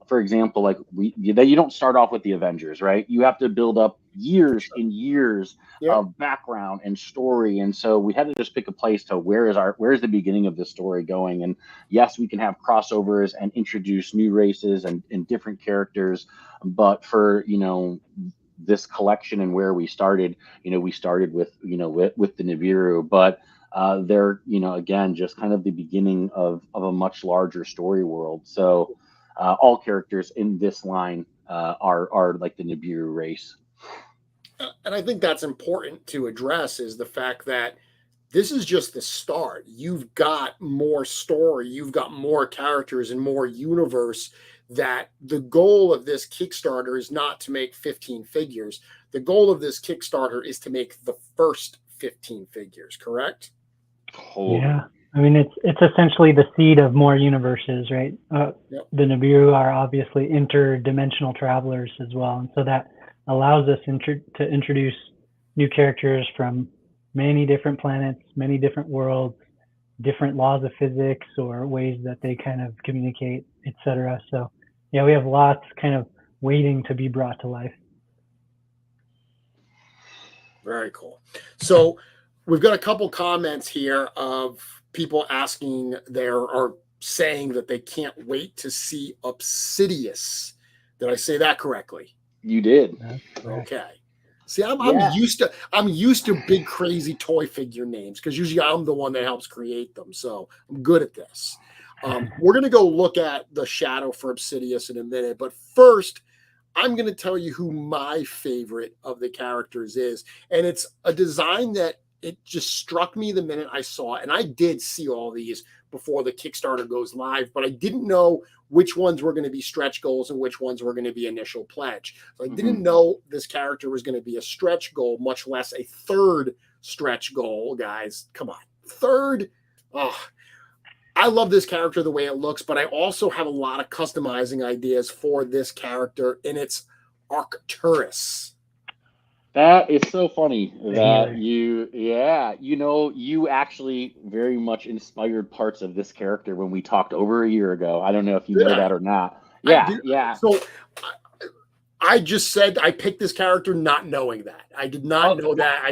for example, like you don't start off with the Avengers, right? You have to build up years and years of background and story. And so we had to just pick a place to where's the beginning of this story going? And yes, we can have crossovers and introduce new races and different characters. But for, this collection and where we started with, with the Nibiru, but they're, again, just kind of the beginning of a much larger story world. So all characters in this line are like the Nibiru race. And I think that's important to address, is the fact that this is just the start. You've got more story, you've got more characters and more universe. That the goal of this Kickstarter is not to make 15 figures. The goal of this Kickstarter is to make the first 15 figures, correct? Yeah. I mean, it's essentially the seed of more universes, right? The Nibiru are obviously interdimensional travelers as well. And so that allows us to introduce new characters from many different planets, many different worlds, different laws of physics or ways that they kind of communicate, etc. So yeah, we have lots kind of waiting to be brought to life. Very cool. So we've got a couple comments here of people asking or saying that they can't wait to see Obsidious. Did I say that correctly? You did. Okay. See, I'm used to big crazy toy figure names, because usually I'm the one that helps create them. So I'm good at this. We're going to go look at the shadow for Obsidious in a minute. But first, I'm going to tell you who my favorite of the characters is. And it's a design that it just struck me the minute I saw it. And I did see all these before the Kickstarter goes live, but I didn't know which ones were going to be stretch goals and which ones were going to be initial pledge. So I didn't know this character was going to be a stretch goal, much less a third stretch goal, guys. Come on. Third. Oh, I love this character the way it looks, but I also have a lot of customizing ideas for this character, and it's Arcturus. That is so funny that you actually very much inspired parts of this character when we talked over a year ago. I don't know if you know that or not. Yeah. So I just said I picked this character not knowing that. I did not know that.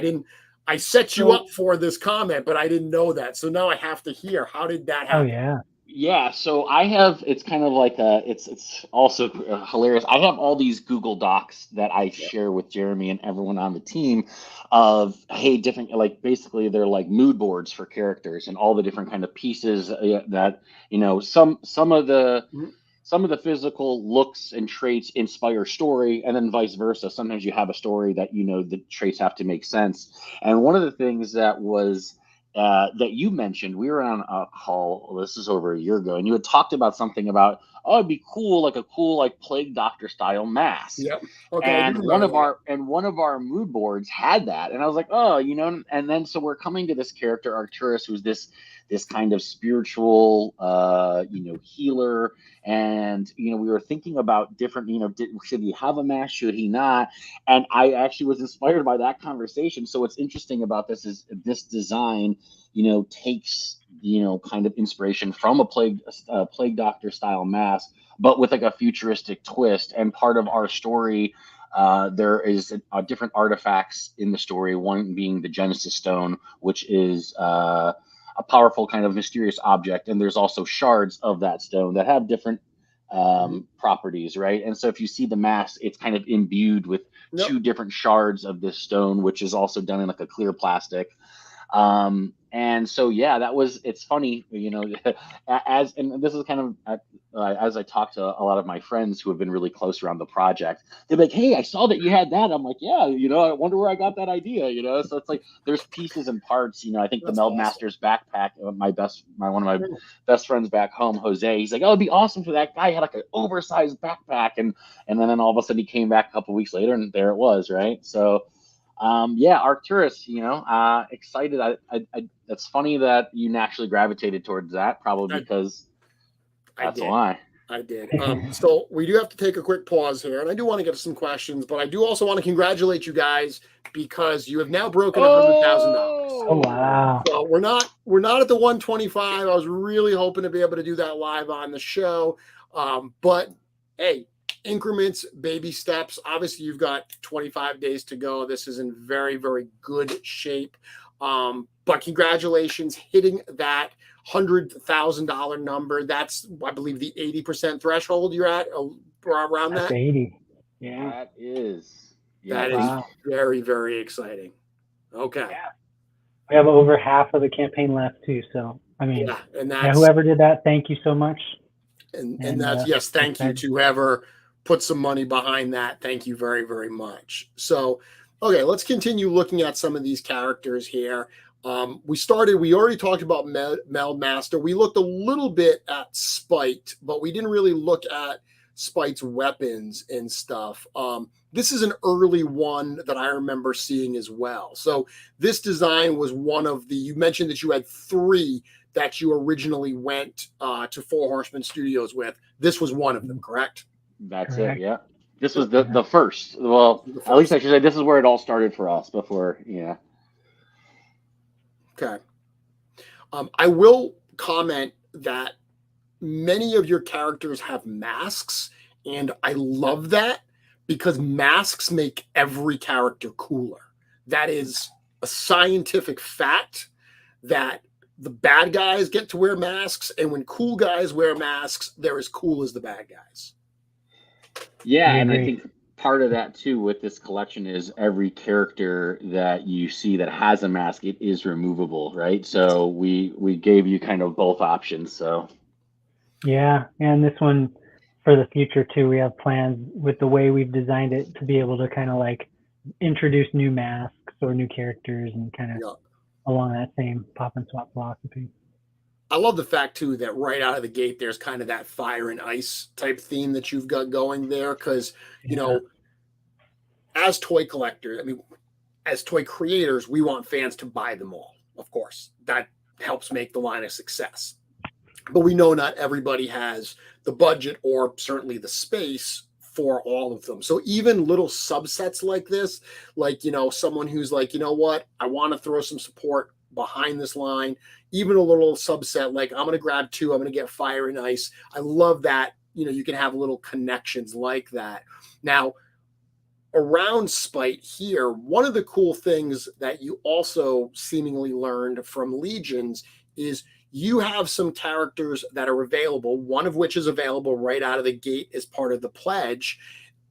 I set you up for this comment, but I didn't know that. So now I have to hear, how did that happen? Oh, yeah. Yeah, so I have, it's kind of like it's also hilarious. I have all these Google Docs that I share with Jeremy and everyone on the team of, hey, different, like basically they're like mood boards for characters and all the different kind of pieces that, some of the physical looks and traits inspire story, and then vice versa. Sometimes you have a story that, the traits have to make sense. And one of the things that was that you mentioned, we were on a call, this is over a year ago, and you had talked about something about, it'd be cool, like a cool, plague doctor style mask. Yep. Okay. And one of our mood boards had that. And I was like, and then so we're coming to this character, Arcturus, who's this this kind of spiritual, healer. And, we were thinking about different, should he have a mask? Should he not? And I actually was inspired by that conversation. So what's interesting about this is this design, takes, kind of inspiration from a plague doctor style mask, but with like a futuristic twist. And part of our story, there is different artifacts in the story, one being the Genesis Stone, which is a powerful kind of mysterious object. And there's also shards of that stone that have different properties, right? And so if you see the mask, it's kind of imbued with two different shards of this stone, which is also done in like a clear plastic. And so, it's funny, and this is kind of, as I talk to a lot of my friends who have been really close around the project, they're like, hey, I saw that you had that. I'm like, yeah, I wonder where I got that idea, so it's like, there's pieces and parts, I think the Meld Masters backpack, one of my best friends back home, Jose, he's like, oh, it'd be awesome for that guy. He had like an oversized backpack. And then all of a sudden he came back a couple weeks later and there it was. Right. So, Arcturus, excited. It's funny that you naturally gravitated towards that, probably because that's why. I did. So we do have to take a quick pause here, and I do want to get to some questions, but I do also want to congratulate you guys because you have now broken $100,000. Oh wow! So we're not at the 125. I was really hoping to be able to do that live on the show, but hey. Increments, baby steps. Obviously, you've got 25 days to go. This is in very, very good shape. But congratulations, hitting that $100,000 number. That's, I believe, the 80% threshold you're at around that. 80. Yeah, that is. Yeah, that is very, very exciting. Okay. Yeah. We have over half of the campaign left too. So I mean, and that's, whoever did that, thank you so much. And that's thank you to whoever put some money behind that. Thank you very, very much. So, okay, let's continue looking at some of these characters here. We already talked about Meld Master. We looked a little bit at Spite, but we didn't really look at Spite's weapons and stuff. This is an early one that I remember seeing as well. So this design was one of you mentioned that you had 3 that you originally went to Four Horsemen Studios with. This was one of them, correct? That's correct. It, yeah. This was the first. Well, at least I should say this is where it all started for us before, Okay. I will comment that many of your characters have masks, and I love that because masks make every character cooler. That is a scientific fact that the bad guys get to wear masks, and when cool guys wear masks, they're as cool as the bad guys. Yeah, and I think part of that too with this collection is every character that you see that has a mask, it is removable, right? So we gave you kind of both options. So yeah, and this one for the future too, we have plans with the way we've designed it to be able to kind of like introduce new masks or new characters and kind of along that same pop and swap philosophy. I love the fact too that right out of the gate there's kind of that fire and ice type theme that you've got going there, because as toy collectors, as toy creators, we want fans to buy them all. Of course, that helps make the line a success. But we know not everybody has the budget or certainly the space for all of them. So even little subsets like this, like someone who's like, you know what, I want to throw some support behind this line, even a little subset like I'm going to grab 2, I'm going to get fire and ice. I love that you can have little connections like that. Now around Spite here, one of the cool things that you also seemingly learned from Legions is you have some characters that are available, one of which is available right out of the gate as part of the pledge,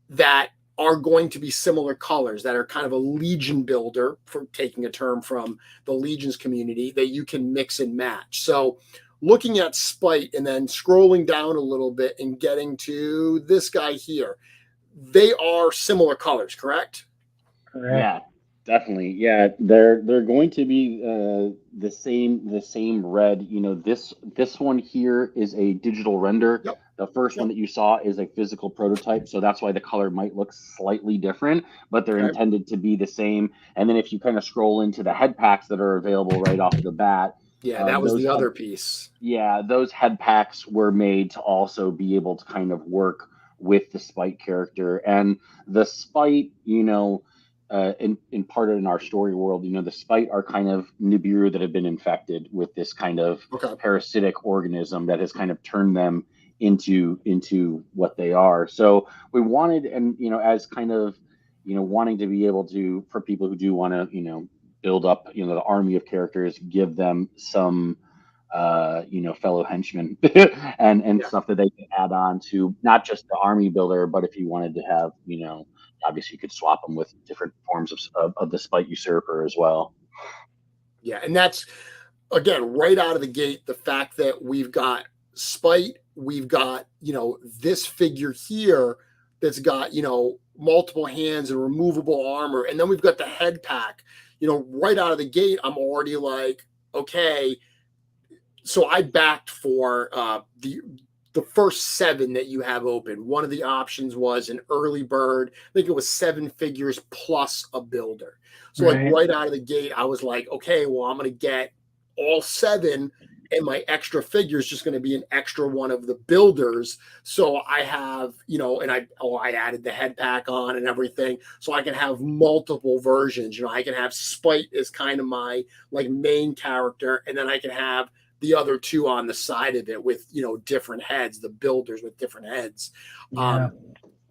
that are going to be similar colors, that are kind of a Legion builder, for taking a term from the Legions community, that you can mix and match. So looking at Spite and then scrolling down a little bit and getting to this guy here, they are similar colors, correct? Correct. Yeah, definitely. Yeah, they're going to be the same red. This one here is a digital render. Yep. The first one that you saw is a physical prototype, so that's why the color might look slightly different, but they're intended to be the same. And then if you kind of scroll into the head packs that are available right off the bat, Yeah, that was the other piece. Yeah, those head packs were made to also be able to kind of work with the Spite character. And the Spite, in part in our story world, the Spite are kind of Nibiru that have been infected with this kind of parasitic organism that has kind of turned them into what they are. So we wanted, and as kind of wanting to be able to, for people who do want to build up the army of characters, give them some fellow henchmen and stuff that they can add on to not just the army builder, but if you wanted to have, obviously you could swap them with different forms of the Spite Usurper as well. Yeah, and that's, again, right out of the gate, the fact that we've got Spite, we've got, this figure here that's got, multiple hands and removable armor, and then we've got the head pack. Right out of the gate, I'm already like, okay. So I backed for the first 7 that you have open. One of the options was an early bird. I think it was 7 figures plus a builder. So right out of the gate, I was like, okay, well, I'm going to get all 7, and my extra figure is just going to be an extra one of the builders. So I have, and I added the head pack on and everything, so I can have multiple versions. I can have Spite as kind of my like main character, and then I can have the other 2 on the side of it with, different heads, the builders with different heads. Yeah.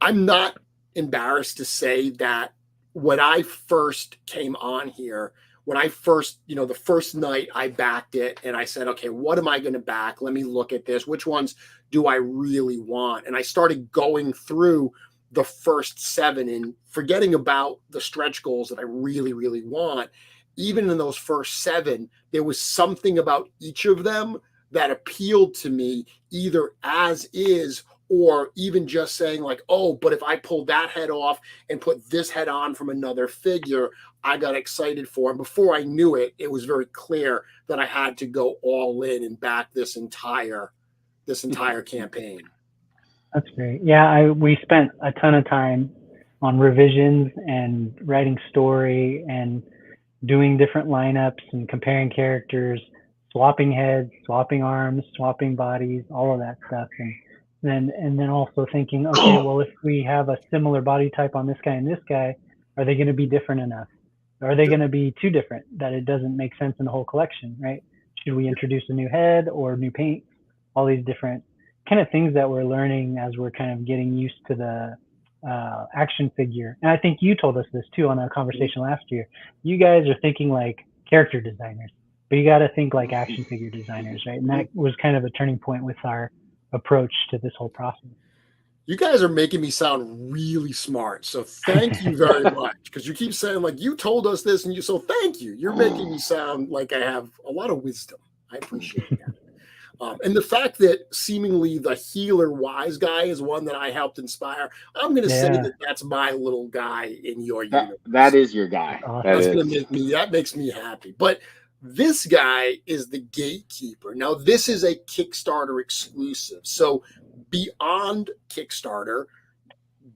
I'm not embarrassed to say that when I first came on here, when I first, the first night I backed it and I said, okay, what am I going to back? Let me look at this. Which ones do I really want? And I started going through the first 7 and forgetting about the stretch goals that I really, really want. Even in those first 7, there was something about each of them that appealed to me, either as is or even just saying like, oh, but if I pull that head off and put this head on from another figure, I got excited for. And before I knew it, it was very clear that I had to go all in and back this entire campaign. That's great. Yeah, we spent a ton of time on revisions and writing story and doing different lineups and comparing characters, swapping heads, swapping arms, swapping bodies, all of that stuff. And then also thinking, okay, well, if we have a similar body type on this guy and this guy, are they going to be different enough? Or are they going to be too different that it doesn't make sense in the whole collection, right? Should we introduce a new head or new paint? All these different kind of things that we're learning as we're kind of getting used to the action figure. And I think you told us this too on our conversation last year. You guys are thinking like character designers, but you got to think like action figure designers, right? And that was kind of a turning point with our approach to this whole process. You guys are making me sound really smart. So thank you very much. Because you keep saying like, you told us this and so thank you. You're making me sound like I have a lot of wisdom. I appreciate that. And the fact that seemingly the healer wise guy is one that I helped inspire, I'm going to say that that's my little guy in your universe. That is your guy. That makes me happy. But this guy is the gatekeeper. Now, this is a Kickstarter exclusive. So beyond Kickstarter,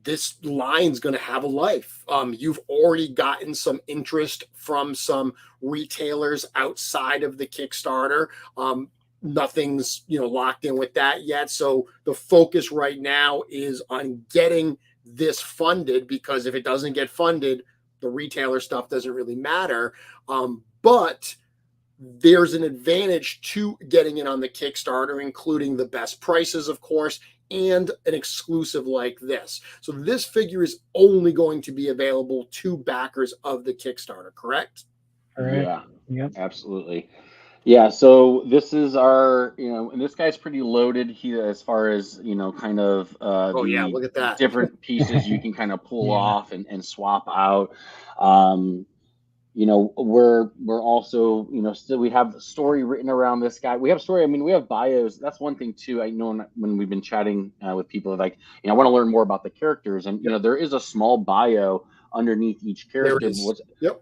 this line's going to have a life. You've already gotten some interest from some retailers outside of the Kickstarter. Nothing's locked in with that yet. So the focus right now is on getting this funded, because if it doesn't get funded, the retailer stuff doesn't really matter. But there's an advantage to getting it on the Kickstarter, including the best prices, of course, and an exclusive like this. So this figure is only going to be available to backers of the Kickstarter, correct? Yeah, yep. Absolutely. Yeah, so this is our, and this guy's pretty loaded here as far as, kind of look at that. Different pieces you can kind of pull off and swap out. We're also, still we have the story written around this guy. We have story. I mean, we have bios. That's one thing too. I know when we've been chatting with people, like, I want to learn more about the characters, and there is a small bio underneath each character.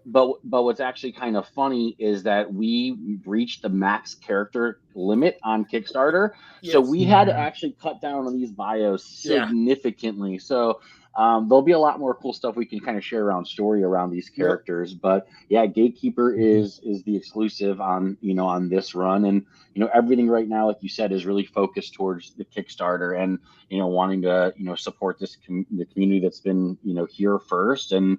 But what's actually kind of funny is that we reached the max character limit on Kickstarter, so we had to actually cut down on these bios significantly. So there'll be a lot more cool stuff we can kind of share around story around these characters. Yep. But yeah, Gatekeeper is the exclusive on, on this run. And, everything right now, like you said, is really focused towards the Kickstarter and, wanting to, support this the community that's been, here first. And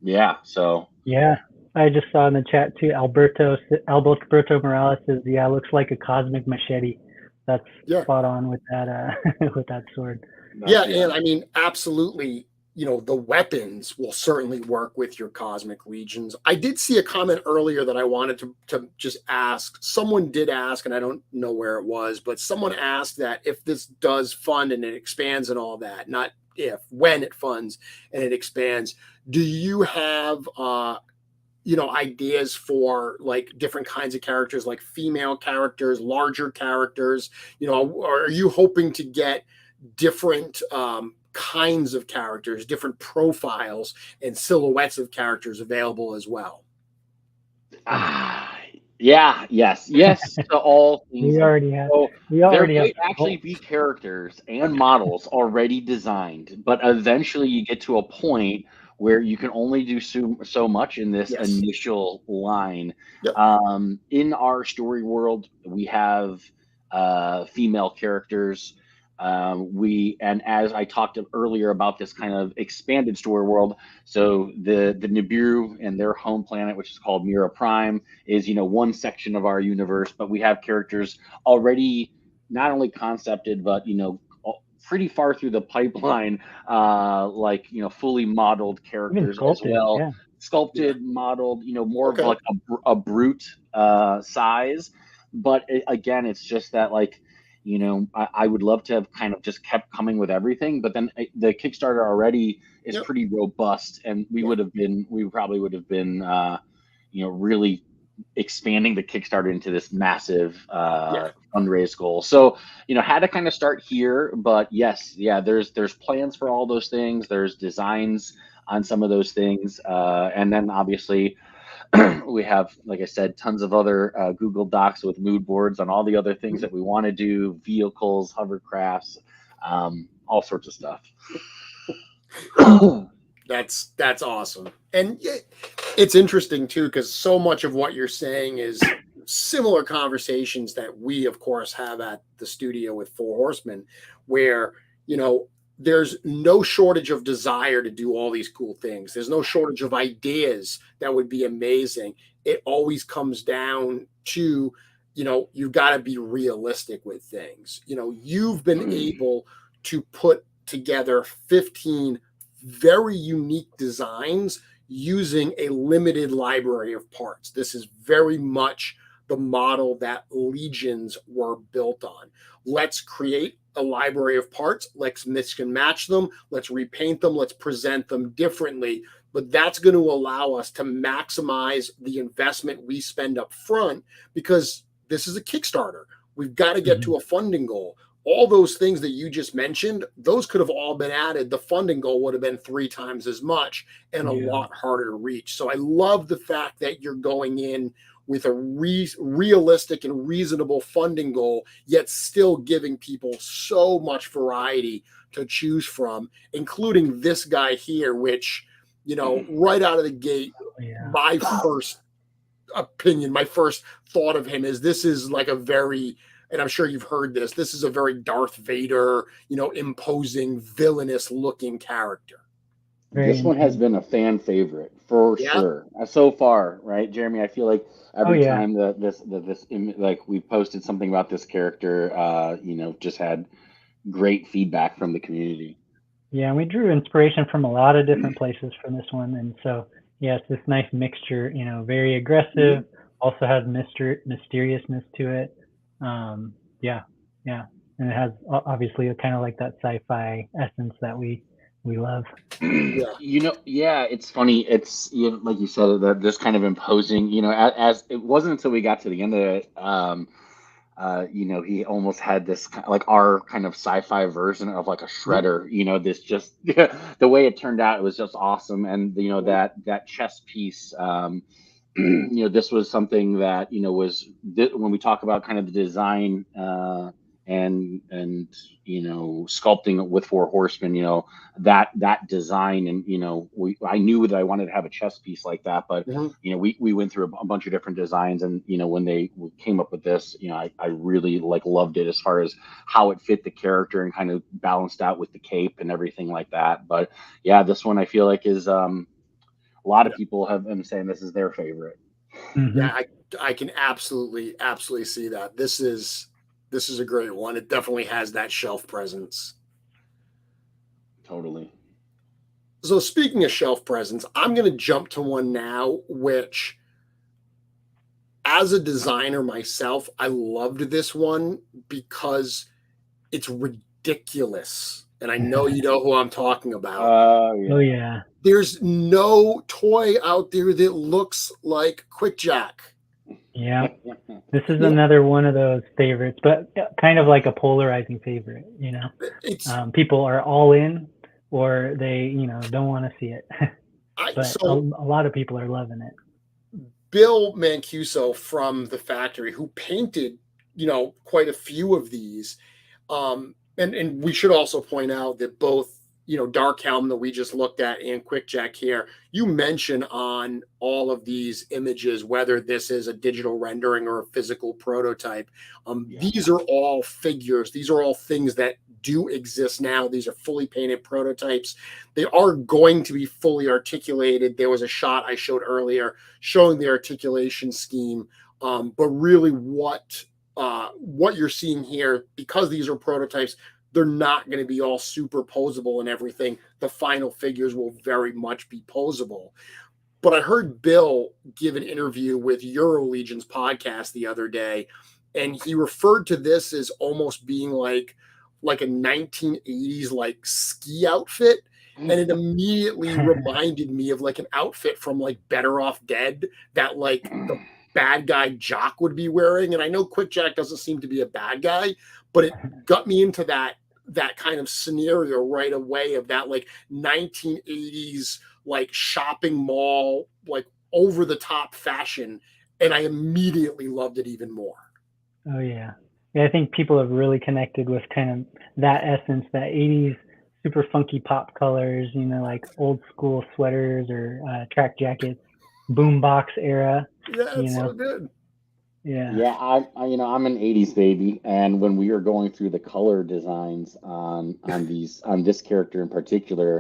yeah, so. Yeah. I just saw in the chat too, Alberto Morales says, yeah, looks like a cosmic machete. That's spot on with that with that sword. Yeah, and I mean, absolutely, the weapons will certainly work with your Cosmic Legions. I did see a comment earlier that I wanted to just ask. Someone did ask, and I don't know where it was, but someone asked that if this does fund and it expands and all that, not if, when it funds and it expands, do you have ideas for like different kinds of characters, like female characters, larger characters? Are you hoping to get different kinds of characters, different profiles and silhouettes of characters available as well? Yes to all things. We already have. So there might actually be characters and models already designed, but eventually you get to a point where you can only do so much in this initial line. Yep. In our story world, we have female characters. And as I talked earlier about this kind of expanded story world, so the Nibiru and their home planet, which is called Mira Prime, is one section of our universe, but we have characters already not only concepted, but pretty far through the pipeline, like fully modeled characters as well, sculpted, modeled, more of like a brute size. But again, it's just that like, I would love to have kind of just kept coming with everything, but then the Kickstarter already is pretty robust, and we probably would have been, really expanding the Kickstarter into this massive fundraise goal. So, had to kind of start here, but there's plans for all those things. There's designs on some of those things. And then obviously we have, like I said, tons of other Google Docs with mood boards on all the other things that we want to do, vehicles, hovercrafts, all sorts of stuff. That's awesome. And it's interesting too, because so much of what you're saying is similar conversations that we, of course, have at the studio with Four Horsemen, where, there's no shortage of desire to do all these cool things. There's no shortage of ideas that would be amazing. It always comes down to, you've got to be realistic with things. You've been able to put together 15 very unique designs using a limited library of parts. This is very much the model that Legions were built on. Let's create a library of parts. Let's mix and match them. Let's repaint them. Let's present them differently. But that's going to allow us to maximize the investment we spend up front, because this is a Kickstarter. We've got to get to a funding goal. All those things that you just mentioned, those could have all been added. The funding goal would have been 3 times as much and a lot harder to reach. So I love the fact that you're going in with a realistic and reasonable funding goal, yet still giving people so much variety to choose from, including this guy here, which, right out of the gate, my first opinion, my first thought of him is this is like a very, and I'm sure you've heard this, this is a very Darth Vader, imposing, villainous looking character. This one has been a fan favorite for sure so far, right, Jeremy? I feel like every time that this like we posted something about this character, just had great feedback from the community. Yeah, and we drew inspiration from a lot of different places for this one, and so it's this nice mixture. Very aggressive, also has mysteriousness to it. And it has obviously a kind of like that sci-fi essence that we love. It's funny. It's like you said, that this kind of imposing, as it wasn't until we got to the end of it, he almost had this like our kind of sci-fi version of like a shredder, this just the way it turned out, it was just awesome. And, that chess piece, this was something that, was when we talk about kind of the design, and sculpting with Four Horsemen, that design, and I knew that I wanted to have a chess piece like that, but we went through a bunch of different designs, and when they came up with this, I really loved it as far as how it fit the character and kind of balanced out with the cape and everything like that. But yeah, this one I feel like is a lot of people have been saying this is their favorite. Yeah, I can absolutely see that. This is a great one. It definitely has that shelf presence. Totally. So speaking of shelf presence, I'm going to jump to one now, which as a designer myself, I loved this one because it's ridiculous. And I know you know who I'm talking about. Yeah. Oh, yeah. There's no toy out there that looks like QuickJack. Yeah. This is another one of those favorites, but kind of like a polarizing favorite, people are all in or they, don't want to see it. But a lot of people are loving it. Bill Mancuso from the factory, who painted, quite a few of these. And we should also point out that both, Dark Helm that we just looked at and QuickJack here, you mention on all of these images, whether this is a digital rendering or a physical prototype. These are all figures. These are all things that do exist now. These are fully painted prototypes. They are going to be fully articulated. There was a shot I showed earlier showing the articulation scheme. But really what you're seeing here, because these are prototypes, they're not going to be all super posable and everything. The final figures will very much be posable. But I heard Bill give an interview with EuroLegion's podcast the other day, and he referred to this as almost being like a 1980s ski outfit. And it immediately reminded me of an outfit from Better Off Dead that the bad guy Jock would be wearing. And I know QuickJack doesn't seem to be a bad guy, but it got me into that kind of scenario right away of that 1980s shopping mall over the top fashion, and I immediately loved it even more. Oh yeah, I think people have really connected with kind of that essence, that 80s super funky pop colors, old school sweaters or track jackets, boombox era. Yeah, it's so good. Yeah, I'm an 80s baby, and when we were going through the color designs on this character in particular,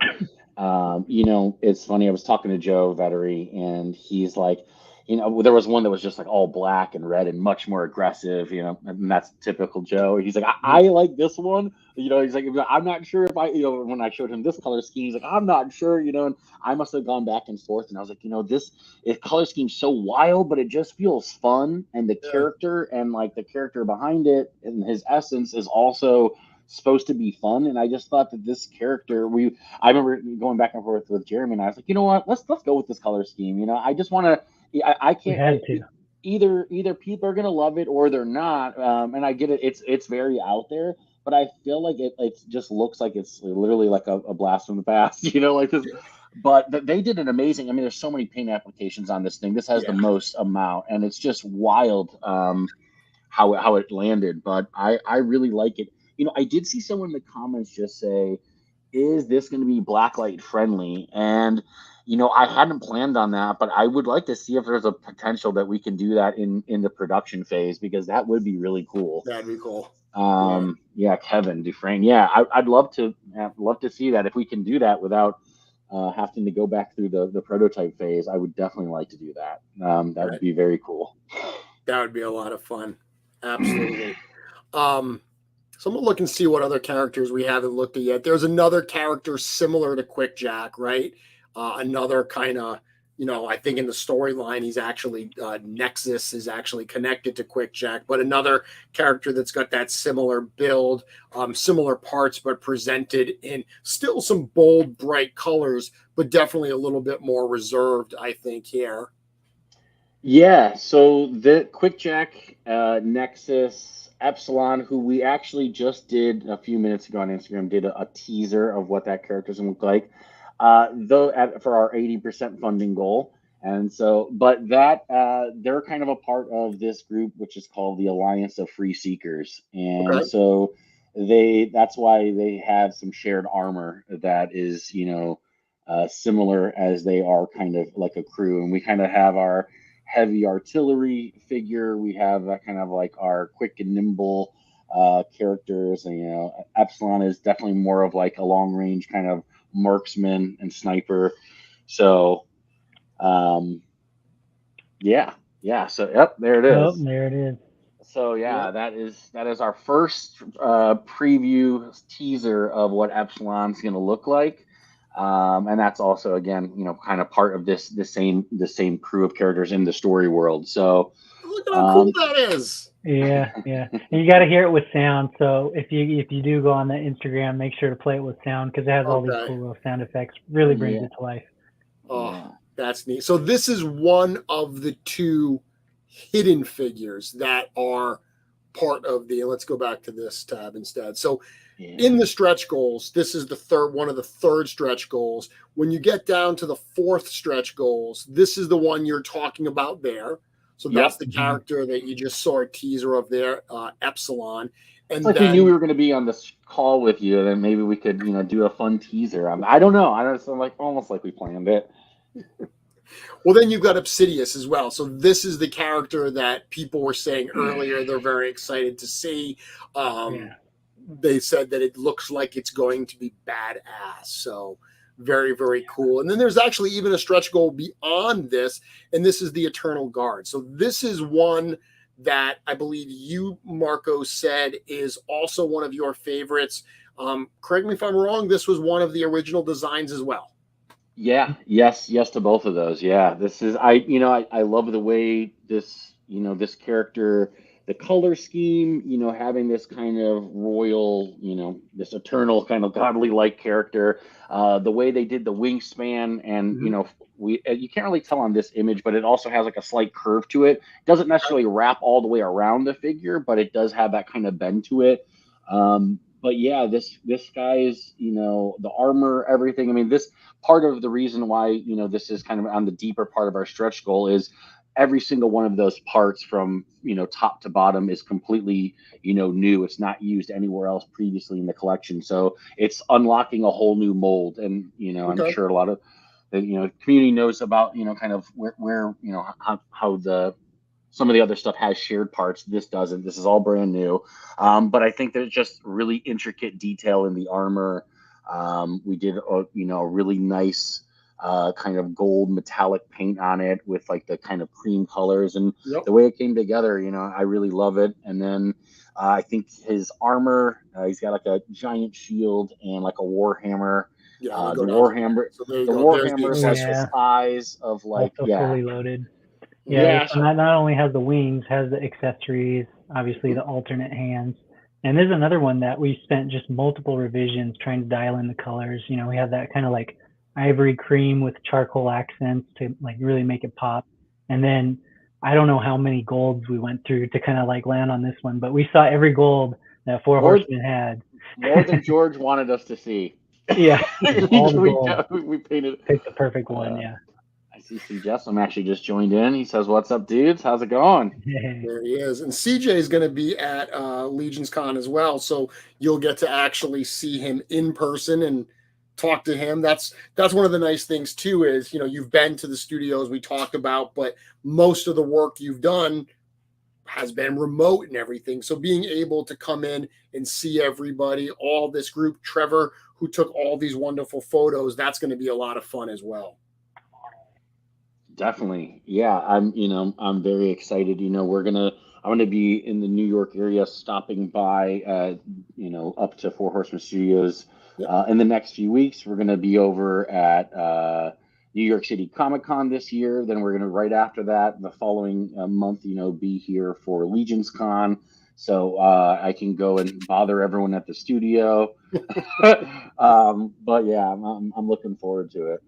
it's funny, I was talking to Joe Vettery, and he's like, there was one that was just all black and red and much more aggressive, and that's typical Joe. He's like, I like this one. He's like, I'm not sure if when I showed him this color scheme, he's like, I'm not sure, and I must have gone back and forth. And I was like, this color scheme's so wild, but it just feels fun. And the character and the character behind it and his essence is also supposed to be fun. And I just thought that this character, I remember going back and forth with Jeremy, and I was like, you know what, let's go with this color scheme. I just want to, I can't. Either people are gonna love it or they're not, and I get it. It's very out there, but I feel like it just looks like it's literally like a blast from the past, this. But they did an amazing. I mean, there's so many paint applications on this thing. This has the most amount, and it's just wild how it landed. But I really like it. I did see someone in the comments just say, is this going to be blacklight friendly? And I hadn't planned on that, but I would like to see if there's a potential that we can do that in the production phase, because that would be really cool. That'd be cool. Kevin Dufresne. Yeah, I'd love to see that. If we can do that without having to go back through the prototype phase, I would definitely like to do that. That would be very cool. That would be a lot of fun. Absolutely. So I'm going to look and see what other characters we haven't looked at yet. There's another character similar to QuickJack, right? Another kind of, I think in the storyline, he's actually, Nexus is actually connected to QuickJack, but another character that's got that similar build, similar parts, but presented in still some bold, bright colors, but definitely a little bit more reserved, I think, here. Yeah, so the QuickJack, Nexus, Epsilon, who we actually just did a few minutes ago on Instagram, did a teaser of what that character's going to look like. Though for our 80% funding goal, And so, but that they're kind of a part of this group, which is called the Alliance of Free Seekers, and Okay. so that's why they have some shared armor that is, similar, as they are kind of like a crew. And we kind of have our heavy artillery figure. We have kind of like our quick and nimble characters, and Epsilon is definitely more of like a long range kind of marksman and sniper. So yeah. So yep, there it Oh, is. there it is. So yeah, that is our first preview teaser of what Epsilon's going to look like, and that's also, again, kind of part of the same crew of characters in the story world. So look at how cool that is. Yeah. And you got to hear it with sound. So if you do go on the Instagram, make sure to play it with sound, because it has all these cool little sound effects. Really brings it to life. Oh, that's neat. So this is one of the two hidden figures that are part of the, let's go back to this tab instead. So in the stretch goals, this is one of the third stretch goals. When you get down to the fourth stretch goals, this is the one you're talking about there. So that's the character that you just saw a teaser of there, Epsilon. And like, we knew we were going to be on this call with you, and then maybe we could, do a fun teaser. I don't know. It's like almost like we planned it. Well, then you've got Obsidious as well. So this is the character that people were saying earlier they're very excited to see. They said that it looks like it's going to be badass. So very, very cool. And then there's actually even a stretch goal beyond this, and this is the Eternal Guard. So this is one that I believe you, Marco, said is also one of your favorites. Correct me if I'm wrong. This was one of the original designs as well. Yeah. Yes to both of those. Yeah. This is, I love the way this, this character, the color scheme, having this kind of royal, this eternal kind of godly like character, the way they did the wingspan, and, you can't really tell on this image, but it also has like a slight curve to it. It doesn't necessarily wrap all the way around the figure, but it does have that kind of bend to it. But yeah, this guy's, the armor, everything. I mean, this part of the reason why, this is kind of on the deeper part of our stretch goal is every single one of those parts from, top to bottom is completely, new. It's not used anywhere else previously in the collection. So it's unlocking a whole new mold. And, I'm sure a lot of the, community knows about, kind of where how some of the other stuff has shared parts. This doesn't. This is all brand new. But I think there's just really intricate detail in the armor. We did a really nice kind of gold metallic paint on it with like the kind of cream colors, and the way it came together, I really love it. And then I think his armor, he's got like a giant shield and like a war hammer. The Warhammer, so the Warhammer is like the size of like fully loaded. This one not only has the wings, has the accessories, obviously the alternate hands. And there's another one that we spent just multiple revisions trying to dial in the colors. We have that kind of like ivory cream with charcoal accents to like really make it pop. And then I don't know how many golds we went through to kind of like land on this one, but we saw every gold that Four Horsemen had. More than George wanted us to see. Yeah, all the gold. We picked the perfect one. I see CJ actually just joined in. He says, "What's up, dudes? How's it going?" There he is. And CJ is going to be at Legions Con as well, so you'll get to actually see him in person and talk to him. That's one of the nice things too, is you've been to the studios we talked about, but most of the work you've done has been remote and everything. So being able to come in and see everybody, all this group, Trevor, who took all these wonderful photos, that's going to be a lot of fun as well. Definitely. Yeah. I'm very excited. I'm going to be in the New York area, stopping by, up to Four Horsemen Studios in the next few weeks. We're going to be over at New York City Comic Con this year. Then we're going to, right after that, the following month, be here for Legions Con. So I can go and bother everyone at the studio. But yeah, I'm looking forward to it.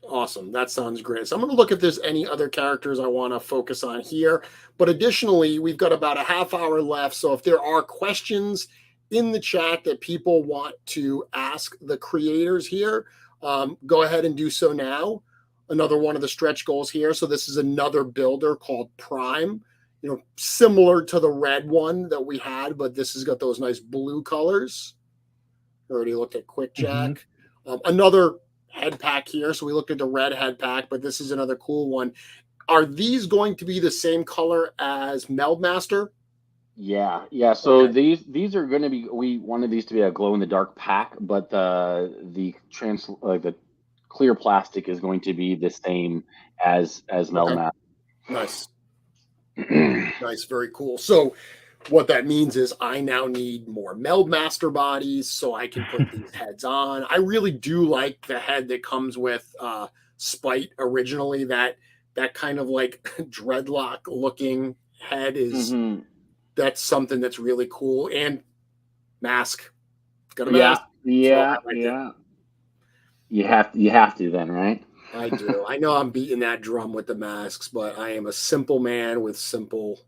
Awesome. That sounds great. So I'm going to look if there's any other characters I want to focus on here. But additionally, we've got about a half hour left. So if there are questions in the chat that people want to ask the creators here, go ahead and do so now. another one of the stretch goals here. So this is another builder called Prime, similar to the red one that we had, but this has got those nice blue colors. Already looked at Quick Jack. Another head pack here. So we looked at the red head pack, but this is another cool one. Are these going to be the same color as Meld Master? Yeah. So okay. these are going to be. We wanted these to be a glow in the dark pack, but the clear plastic is going to be the same as Meld Master. Nice. Nice, very cool. So what that means is I now need more Meld Master bodies so I can put these heads on. I really do like the head that comes with Spite originally. That kind of like dreadlock looking head is that's something that's really cool. And mask. Got a mask. Yeah. You have to then, right? I do. I know I'm beating that drum with the masks, but I am a simple man with simple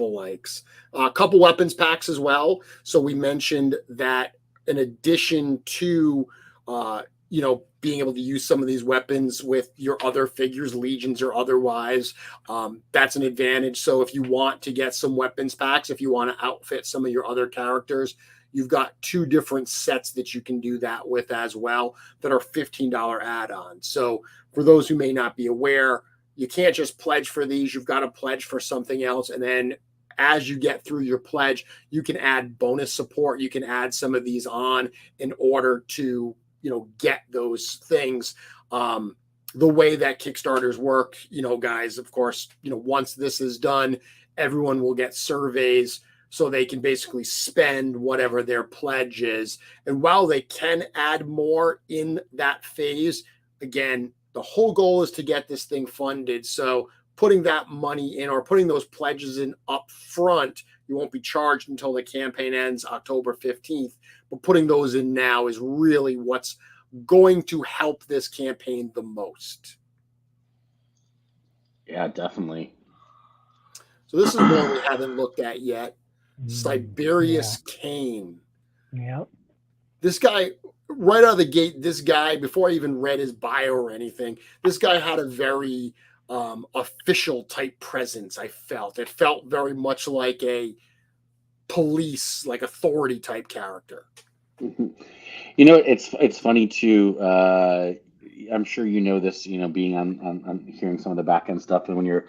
likes. A couple weapons packs as well. So we mentioned that in addition to being able to use some of these weapons with your other figures, legions or otherwise, that's an advantage. So if you want to get some weapons packs, if you want to outfit some of your other characters, you've got 2 different sets that you can do that with as well that are $15 add-ons. So for those who may not be aware, you can't just pledge for these. You've got to pledge for something else. And then as you get through your pledge, you can add bonus support. You can add some of these on in order to, get those things. The way that Kickstarters work, guys, of course, once this is done, everyone will get surveys so they can basically spend whatever their pledge is. And while they can add more in that phase, again, the whole goal is to get this thing funded. So putting that money in or putting those pledges in up front, you won't be charged until the campaign ends October 15th. But putting those in now is really what's going to help this campaign the most. Yeah, definitely. So this is one we haven't looked at yet. Siberius Kane. Yep. This guy, right out of the gate, before I even read his bio or anything, this guy had a very official type presence. I felt it felt very much like a police, like authority type character. It's funny too. I'm sure this. Being on hearing some of the back end stuff, and when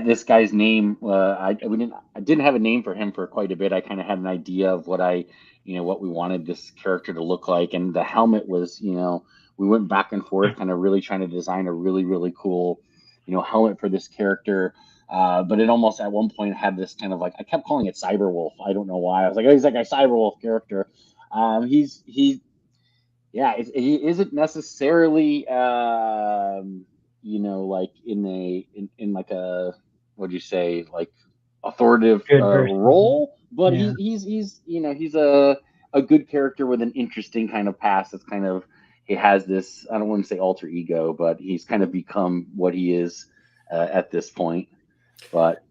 this guy's name, I didn't have a name for him for quite a bit. I kind of had an idea of what what we wanted this character to look like, and the helmet was, we went back and forth, kind of really trying to design a really, really cool, helmet for this character. But it almost at one point had this kind of like, I kept calling it Cyberwolf. I don't know why. I was like, oh, he's like a Cyberwolf character. He isn't necessarily, like in like a, what'd you say, like authoritative role, but he's a good character with an interesting kind of past. It's kind of, he has this, I don't want to say alter ego, but he's kind of become what he is at this point. But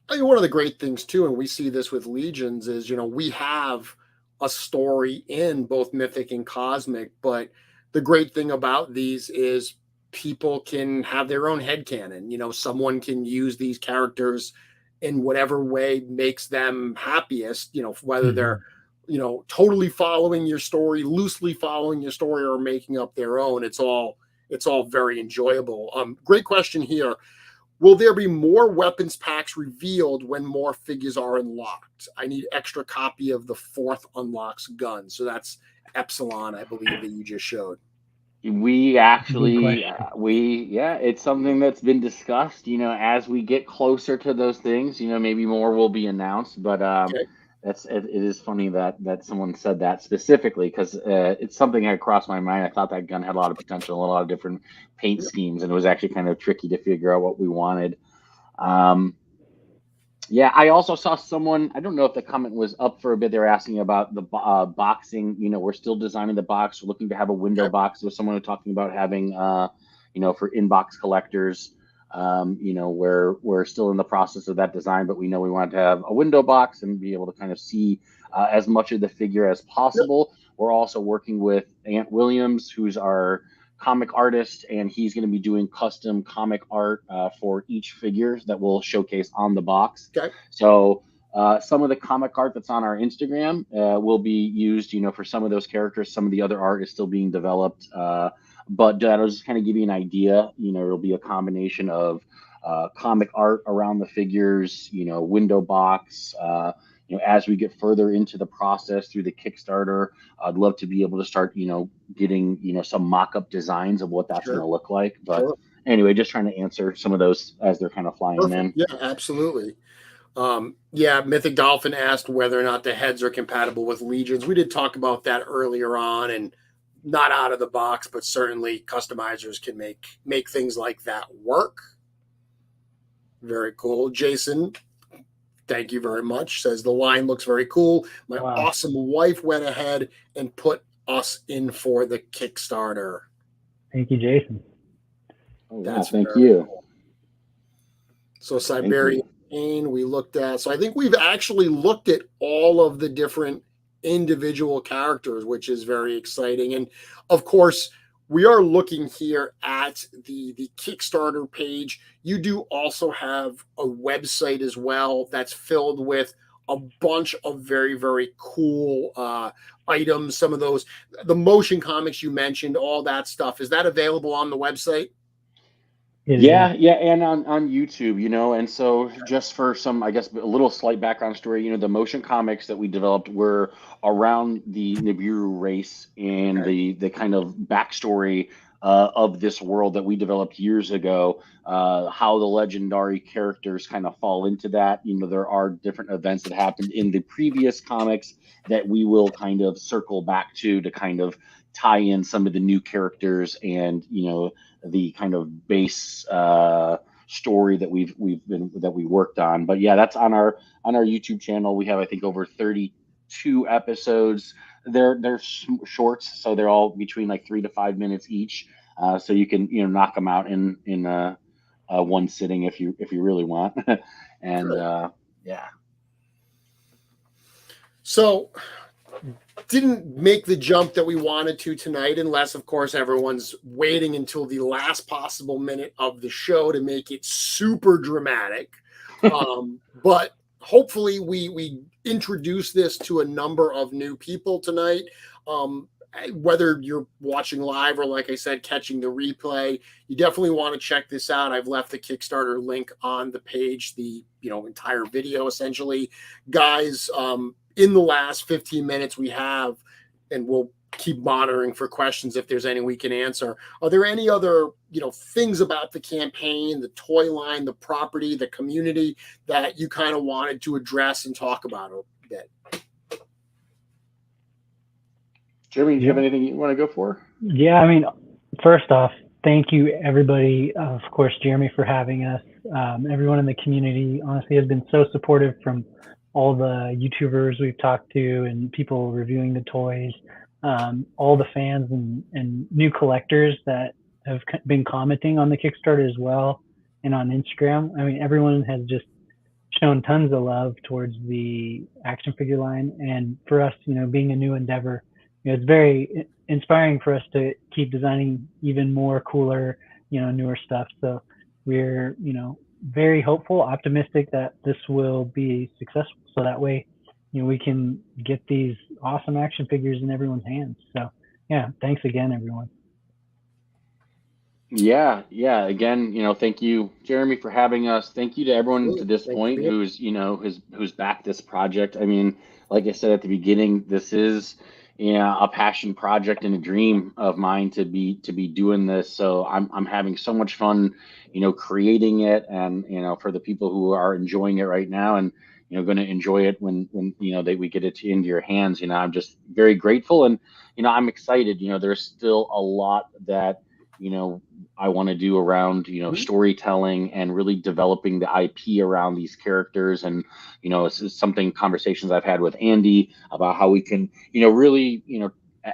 I mean, one of the great things too, and we see this with Legions, is we have a story in both Mythic and Cosmic, but the great thing about these is people can have their own headcanon. Someone can use these characters in whatever way makes them happiest, whether they're totally following your story, loosely following your story, or making up their own. It's all very enjoyable. Great question here. Will there be more weapons packs revealed when more figures are unlocked? I need extra copy of the 4th unlocks gun. So that's Epsilon, I believe, that you just showed. We actually, it's something that's been discussed, as we get closer to those things, maybe more will be announced, but it is funny that someone said that specifically, because it's something that crossed my mind. I thought that gun had a lot of potential, a lot of different paint schemes, and it was actually kind of tricky to figure out what we wanted. I also saw someone, I don't know if the comment was up for a bit, they were asking about the boxing. We're still designing the box. We're looking to have a window box. There was someone talking about having, for inbox collectors. We're still in the process of that design, but we know we want to have a window box and be able to kind of see as much of the figure as possible. We're also working with Aunt Williams, who's our comic artist, and he's going to be doing custom comic art for each figure that we'll showcase on the box. Okay. So some of the comic art that's on our Instagram will be used, for some of those characters. Some of the other art is still being developed, but that'll just kind of give you an idea. It'll be a combination of comic art around the figures, window box. As we get further into the process through the Kickstarter, I'd love to be able to start, getting, some mock-up designs of what that's going to look like. But anyway, just trying to answer some of those as they're kind of flying in. Yeah, absolutely. Yeah, Mythic Dolphin asked whether or not the heads are compatible with legions. We did talk about that earlier on, and not out of the box, but certainly customizers can make things like that work. Very cool. Jason, thank you very much. Says the line looks very cool. My awesome wife went ahead and put us in for the Kickstarter. Thank you, Jason. Oh, that's thank you. Cool. So Siberian Pain we looked at. So I think we've actually looked at all of the different individual characters, which is very exciting. And of course, we are looking here at the Kickstarter page. You do also have a website as well that's filled with a bunch of very, very cool items. Some of those, the motion comics you mentioned, all that stuff. Is that available on the website? Yeah, and on YouTube, and so just for some, I guess, a little slight background story, the motion comics that we developed were around the Nibiru race and the kind of backstory of this world that we developed years ago, how the Legendari characters kind of fall into that. There are different events that happened in the previous comics that we will kind of circle back to kind of tie in some of the new characters and, the kind of base story that we worked on. But yeah, that's on our YouTube channel. We have, I think, over 32 episodes. They're shorts, so they're all between like 3 to 5 minutes each. So you can knock them out in one sitting if you really want. And yeah. So didn't make the jump that we wanted to tonight, unless of course everyone's waiting until the last possible minute of the show to make it super dramatic. But hopefully we introduce this to a number of new people tonight. Whether you're watching live or, like I said, catching the replay, you definitely want to check this out. I've left the Kickstarter link on the page, the entire video essentially. Guys, in the last 15 minutes we have, and we'll keep monitoring for questions if there's any we can answer. Are there any other, things about the campaign, the toy line, the property, the community that you kind of wanted to address and talk about a bit? Jeremy, do you have anything you want to go for? Yeah, I mean, first off, thank you, everybody. Of course, Jeremy, for having us. Everyone in the community, honestly, has been so supportive, from all the YouTubers we've talked to and people reviewing the toys, all the fans and new collectors that have been commenting on the Kickstarter as well and on Instagram. I mean, everyone has just shown tons of love towards the action figure line. And for us, being a new endeavor, it's very inspiring for us to keep designing even more cooler, newer stuff. So we're, very hopeful, optimistic that this will be successful. So that way, we can get these awesome action figures in everyone's hands. So yeah, thanks again, everyone. Yeah. Again, thank you, Jeremy, for having us. Thank you to everyone to this point who's backed this project. I mean, like I said at the beginning, this is a passion project and a dream of mine to be doing this. So I'm having so much fun, creating it, and for the people who are enjoying it right now and going to enjoy it when we get it into your hands. I'm just very grateful, and I'm excited. There's still a lot that I want to do around storytelling and really developing the IP around these characters. And this is conversations I've had with Andy about how we can really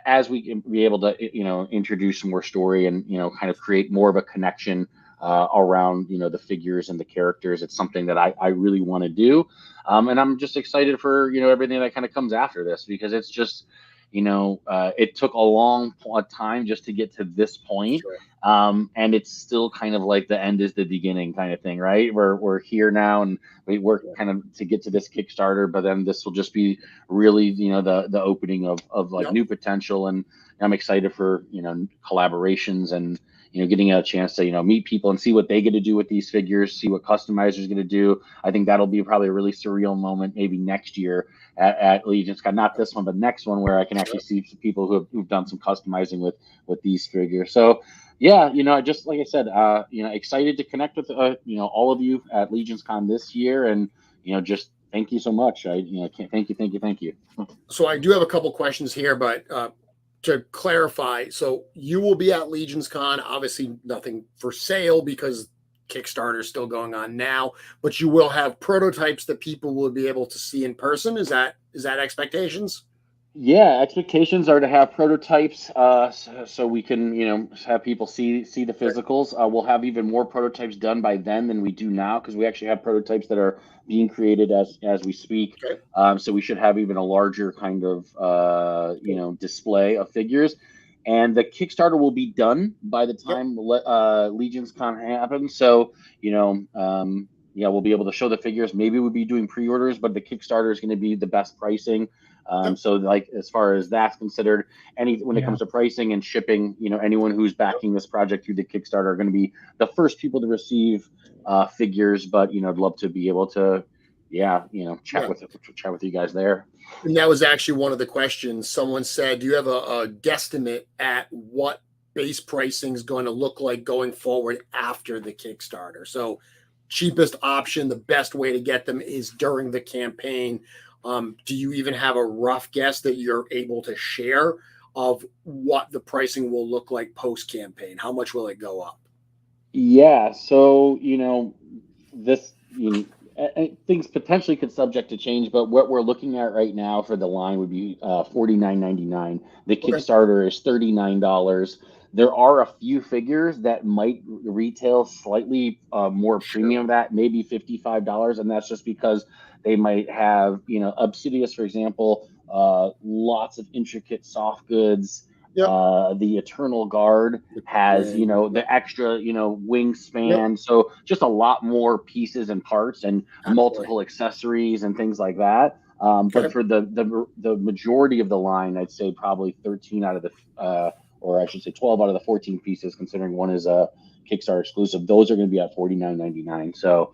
as we can be able to introduce more story and kind of create more of a connection around the figures and the characters. It's something that I really want to do, and I'm just excited for everything that kind of comes after this, because it's just it took a long time just to get to this point. Sure. And it's still kind of like the end is the beginning kind of thing, right? We're here now, and we work kind of to get to this Kickstarter, but then this will just be really, the opening of like new potential. And I'm excited for, collaborations and, getting a chance to, meet people and see what they get to do with these figures, see what customizers going to do. I think that'll be probably a really surreal moment maybe next year at Legion's Con, not this one, but next one, where I can actually see some people who've done some customizing with these figures. So yeah, just like I said, excited to connect with, all of you at Legion's Con this year. And, just thank you so much. Thank you. So I do have a couple questions here, but to clarify, so you will be at Legion's Con, obviously nothing for sale because Kickstarter is still going on now, but you will have prototypes that people will be able to see in person. Is that expectations? Yeah, expectations are to have prototypes, so we can, have people see the physicals. We'll have even more prototypes done by then than we do now, because we actually have prototypes that are being created as we speak. Okay. So we should have even a larger kind of display of figures. And the Kickstarter will be done by the time Legion's Con happens. So we'll be able to show the figures. Maybe we'll be doing pre-orders, but the Kickstarter is going to be the best pricing. So like, as far as that's considered, when it comes to pricing and shipping, anyone who's backing this project through the Kickstarter are going to be the first people to receive figures. But I'd love to be able to chat with you guys there. And that was actually one of the questions. Someone said, do you have a guesstimate at what base pricing is going to look like going forward after the Kickstarter? So cheapest option, the best way to get them is during the campaign. Do you even have a rough guess that you're able to share of what the pricing will look like post-campaign? How much will it go up? Yeah, so, this, things potentially could subject to change, but what we're looking at right now for the line would be $49.99. The Kickstarter is $39. There are a few figures that might retail slightly more premium, that maybe $55, and that's just because they might have, Obsidious, for example, lots of intricate soft goods. The Eternal Guard has, the extra, wingspan. So just a lot more pieces and parts and multiple accessories and things like that. But for the majority of the line, I'd say probably 13 out of the, or I should say 12 out of the 14 pieces, considering one is a Kickstarter exclusive, those are going to be at $49.99. So,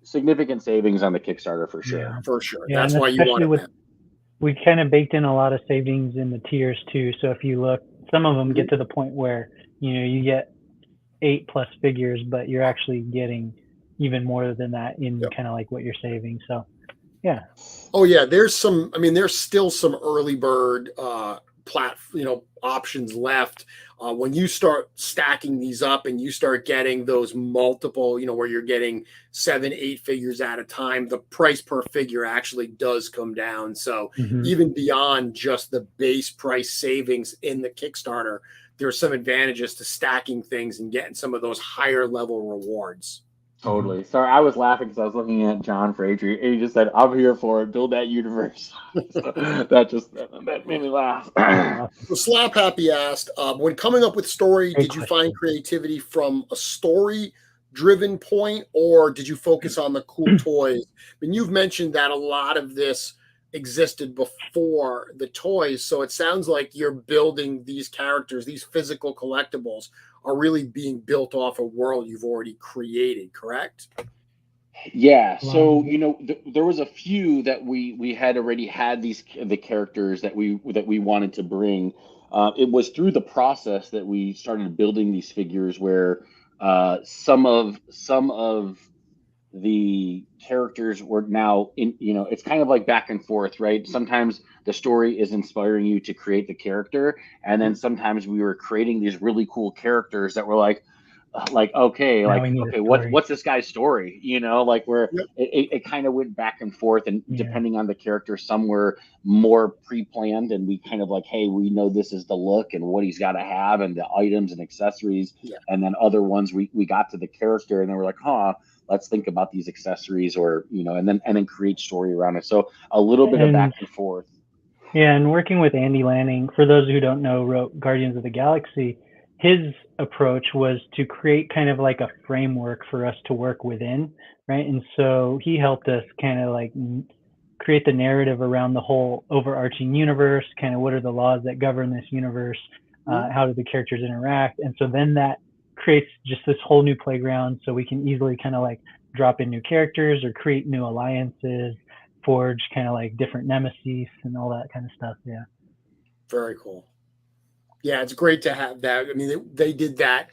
significant savings on the Kickstarter for sure. Yeah, for sure. Yeah, that's why you want it. We kind of baked in a lot of savings in the tiers too. So if you look, some of them get to the point where, you get 8+ figures, but you're actually getting even more than that in kind of like what you're saving. So, yeah. Oh yeah, there's still some early bird options left. When you start stacking these up and you start getting those multiple, where you're getting 7-8 figures at a time, the price per figure actually does come down. So even beyond just the base price savings in the Kickstarter, there's some advantages to stacking things and getting some of those higher level rewards. Totally. Sorry, I was laughing because I was looking at John Frazier, and he just said, "I'm here for it. Build that universe." So that made me laugh. So Slap Happy asked, when coming up with story, did you find creativity from a story-driven point, or did you focus on the cool toys? I mean, you've mentioned that a lot of this existed before the toys, so it sounds like you're building these characters, these physical collectibles are really being built off a world you've already created, correct? Yeah. So, there was a few that we had already had the characters that we wanted to bring. It was through the process that we started building these figures where some of the characters were now in, it's kind of like back and forth, right? Sometimes the story is inspiring you to create the character, and then sometimes we were creating these really cool characters that were like what's this guy's story? Where it kind of went back and forth, and depending on the character, some were more pre-planned, and we kind of like, hey, we know this is the look and what he's got to have and the items and accessories, and then other ones we got to the character and then we're like, let's think about these accessories, or and then create story around it. So a little bit of back and forth. Yeah, and working with Andy Lanning, for those who don't know, wrote Guardians of the Galaxy. His approach was to create kind of like a framework for us to work within, right? And so he helped us kind of like create the narrative around the whole overarching universe, kind of what are the laws that govern this universe, how do the characters interact, and so then that creates just this whole new playground, so we can easily kind of like drop in new characters or create new alliances, forge kind of like different nemesis and all that kind of stuff. Yeah. Very cool. Yeah, it's great to have that. I mean, they did that.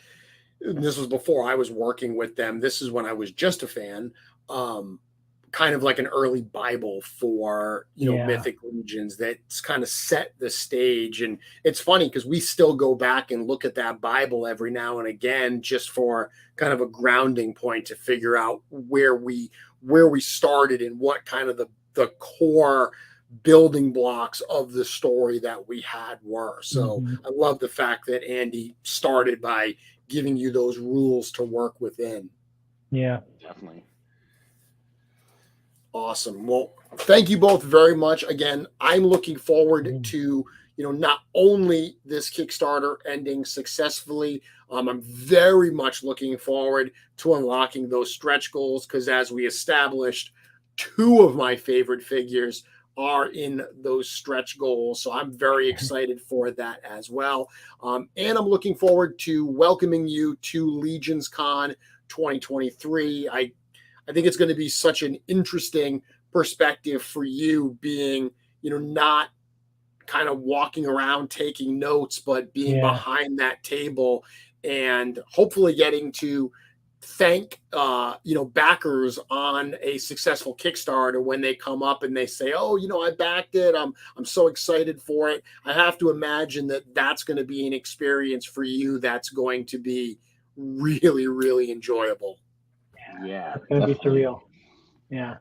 This was before I was working with them. This is when I was just a fan. Kind of like an early Bible for, Mythic Legions that's kind of set the stage. And it's funny because we still go back and look at that Bible every now and again, just for kind of a grounding point to figure out where we started and what kind of the core building blocks of the story that we had were. So I love the fact that Andy started by giving you those rules to work within. Yeah, definitely. Awesome. Well, thank you both very much. Again, I'm looking forward to, not only this Kickstarter ending successfully, I'm very much looking forward to unlocking those stretch goals, because as we established, 2 of my favorite figures are in those stretch goals. So I'm very excited for that as well. And I'm looking forward to welcoming you to Legions Con 2023. I think it's going to be such an interesting perspective for you, being, not kind of walking around taking notes, but being behind that table and hopefully getting to thank, backers on a successful Kickstarter when they come up and they say, oh, I backed it. I'm so excited for it. I have to imagine that that's going to be an experience for you that's going to be really, really enjoyable. Yeah, it's gonna be surreal. Yeah,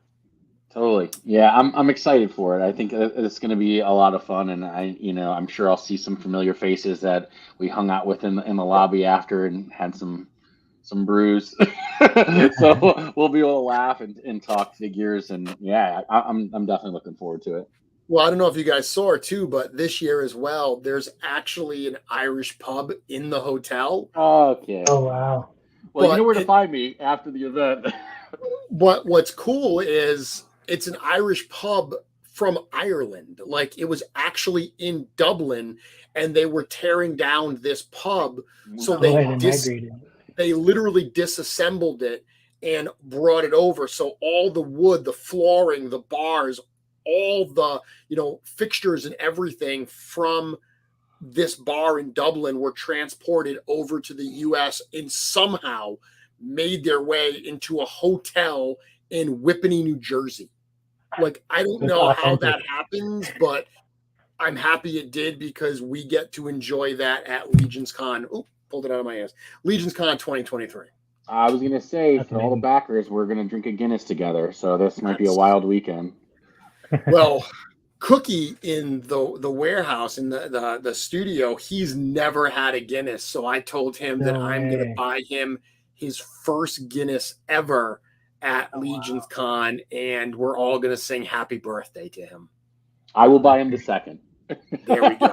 totally. Yeah, I'm excited for it. I think it's going to be a lot of fun, and I'm sure I'll see some familiar faces that we hung out with in the lobby after and had some brews. So we'll be able to laugh and talk figures, and yeah, I'm definitely looking forward to it. Well, I don't know if you guys saw it too, but this year as well, there's actually an Irish pub in the hotel. Okay. Oh wow. Well, you know where to find me after the event. But what's cool is it's an Irish pub from Ireland. Like, it was actually in Dublin, and they were tearing down this pub. So they literally disassembled it and brought it over. So all the wood, the flooring, the bars, all the, fixtures and everything from this bar in Dublin were transported over to the US and somehow made their way into a hotel in Whippany, New Jersey. Like, I don't know how that happens, but I'm happy it did, because we get to enjoy that at Legions Con. Oh, pulled it out of my ass. Legions Con 2023. I was going to say, for all the backers, we're going to drink a Guinness together. So this might be a wild weekend. Well, Cookie in the warehouse, in the studio, he's never had a Guinness. So I told him that I'm going to buy him his first Guinness ever at Legions Con, and we're all going to sing happy birthday to him. I will buy him the second. There we go.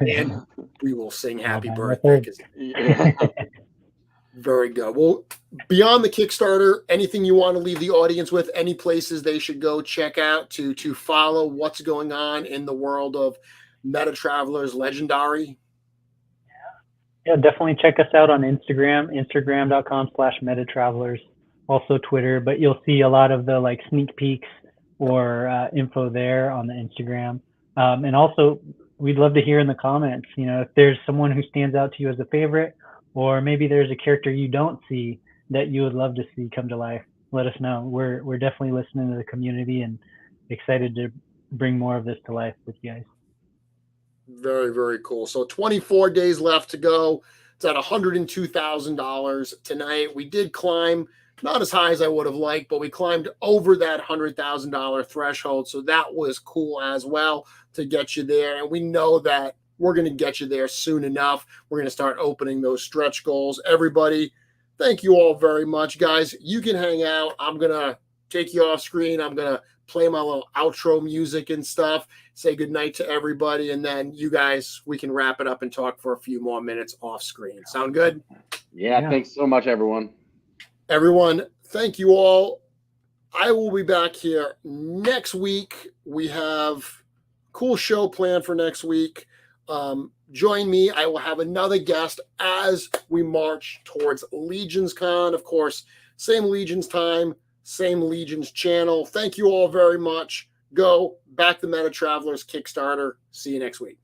And we will sing happy birthday. Very good. Well, beyond the Kickstarter, anything you want to leave the audience with, any places they should go check out to follow what's going on in the world of MetaTravelers Legendari? Yeah, definitely check us out on Instagram, instagram.com/MetaTravelers, also Twitter, but you'll see a lot of the like sneak peeks or info there on the Instagram. And also, we'd love to hear in the comments, if there's someone who stands out to you as a favorite, or maybe there's a character you don't see that you would love to see come to life. Let us know. We're definitely listening to the community and excited to bring more of this to life with you guys. Very, very cool. So 24 days left to go. It's at $102,000 tonight. We did climb, not as high as I would have liked, but we climbed over that $100,000 threshold. So that was cool as well to get you there. And we know that we're going to get you there soon enough. We're going to start opening those stretch goals. Everybody, thank you all very much, guys. You can hang out. I'm going to take you off screen. I'm going to play my little outro music and stuff, say goodnight to everybody, and then you guys, we can wrap it up and talk for a few more minutes off screen. Sound good? Yeah. Thanks so much, everyone. Everyone, thank you all. I will be back here next week. We have a cool show planned for next week. Join me. I will have another guest as we march towards Legions Con. Of course, same Legions time, same Legions channel. Thank you all very much. Go back the MetaTravelers Kickstarter. See you next week.